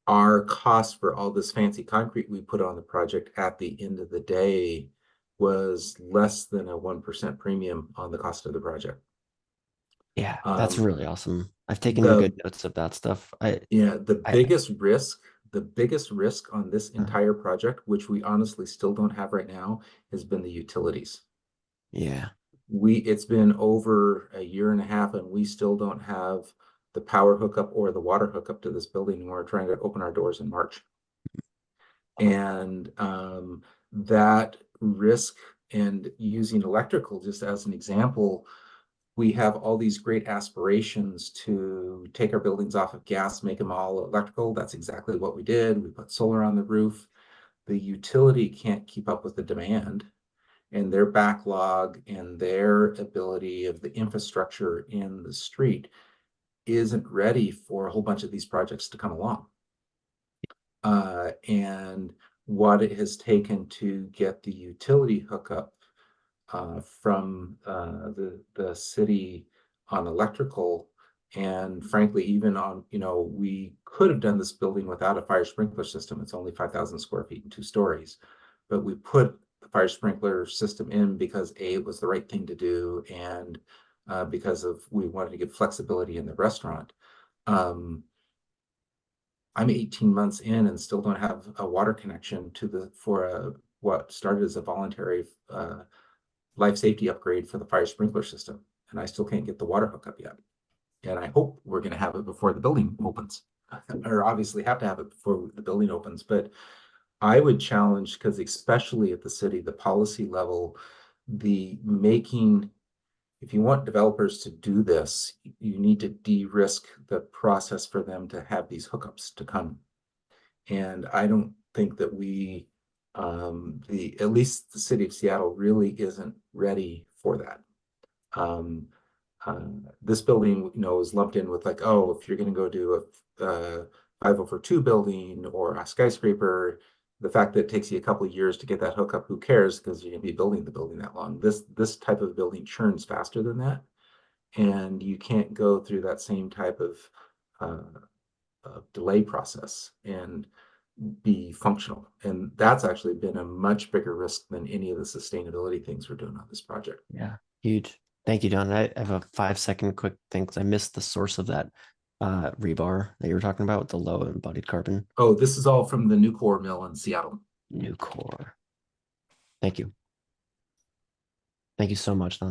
Our cost for all this fancy concrete we put on the project at the end of the day was less than a 1% premium on the cost of the project. Yeah, that's Um, really awesome. I've taken the good notes of that stuff. Yeah, I the biggest risk on this uh, entire project, which we honestly still don't have right now, has been the utilities. yeah. It's been over a year and a half and we still don't have the power hookup or the water hookup to this building. We're trying to open our doors in March. And that risk, and using electrical just as an example, we have all these great aspirations to take our buildings off of gas, make them all electrical. That's exactly what we did. We put solar on the roof. The utility can't keep up with the demand, and their backlog and their ability of the infrastructure in the street isn't ready for a whole bunch of these projects to come along. And what it has taken to get the utility hookup from the city on electrical, and frankly, even on, we could have done this building without a fire sprinkler system. It's only 5,000 square feet and 2 stories, but we put the fire sprinkler system in because A, it was the right thing to do, and because we wanted to give flexibility in the restaurant. I'm 18 months in and still don't have a water connection for what started as a voluntary life safety upgrade for the fire sprinkler system. And I still can't get the water hookup yet. And I hope we're going to have it before the building opens, or obviously have to have it before the building opens. But I would challenge, because especially at the city, the policy level, if you want developers to do this, you need to de-risk the process for them to have these hookups to come. And I don't think that at least the city of Seattle really isn't ready for that. This building, is lumped in with like, oh, if you're going to go do a 502 building or a skyscraper, the fact that it takes you a couple of years to get that hookup, who cares? Because you're going to be building the building that long. This type of building churns faster than that, and you can't go through that same type of delay process and be functional. And that's actually been a much bigger risk than any of the sustainability things we're doing on this project. Yeah, huge. Thank you, Don. I have a 5-second quick thing because I missed the source of that rebar that you were talking about with the low embodied carbon. Oh, this is all from the Nucor mill in Seattle. Nucor. Thank you. Thank you so much, Don.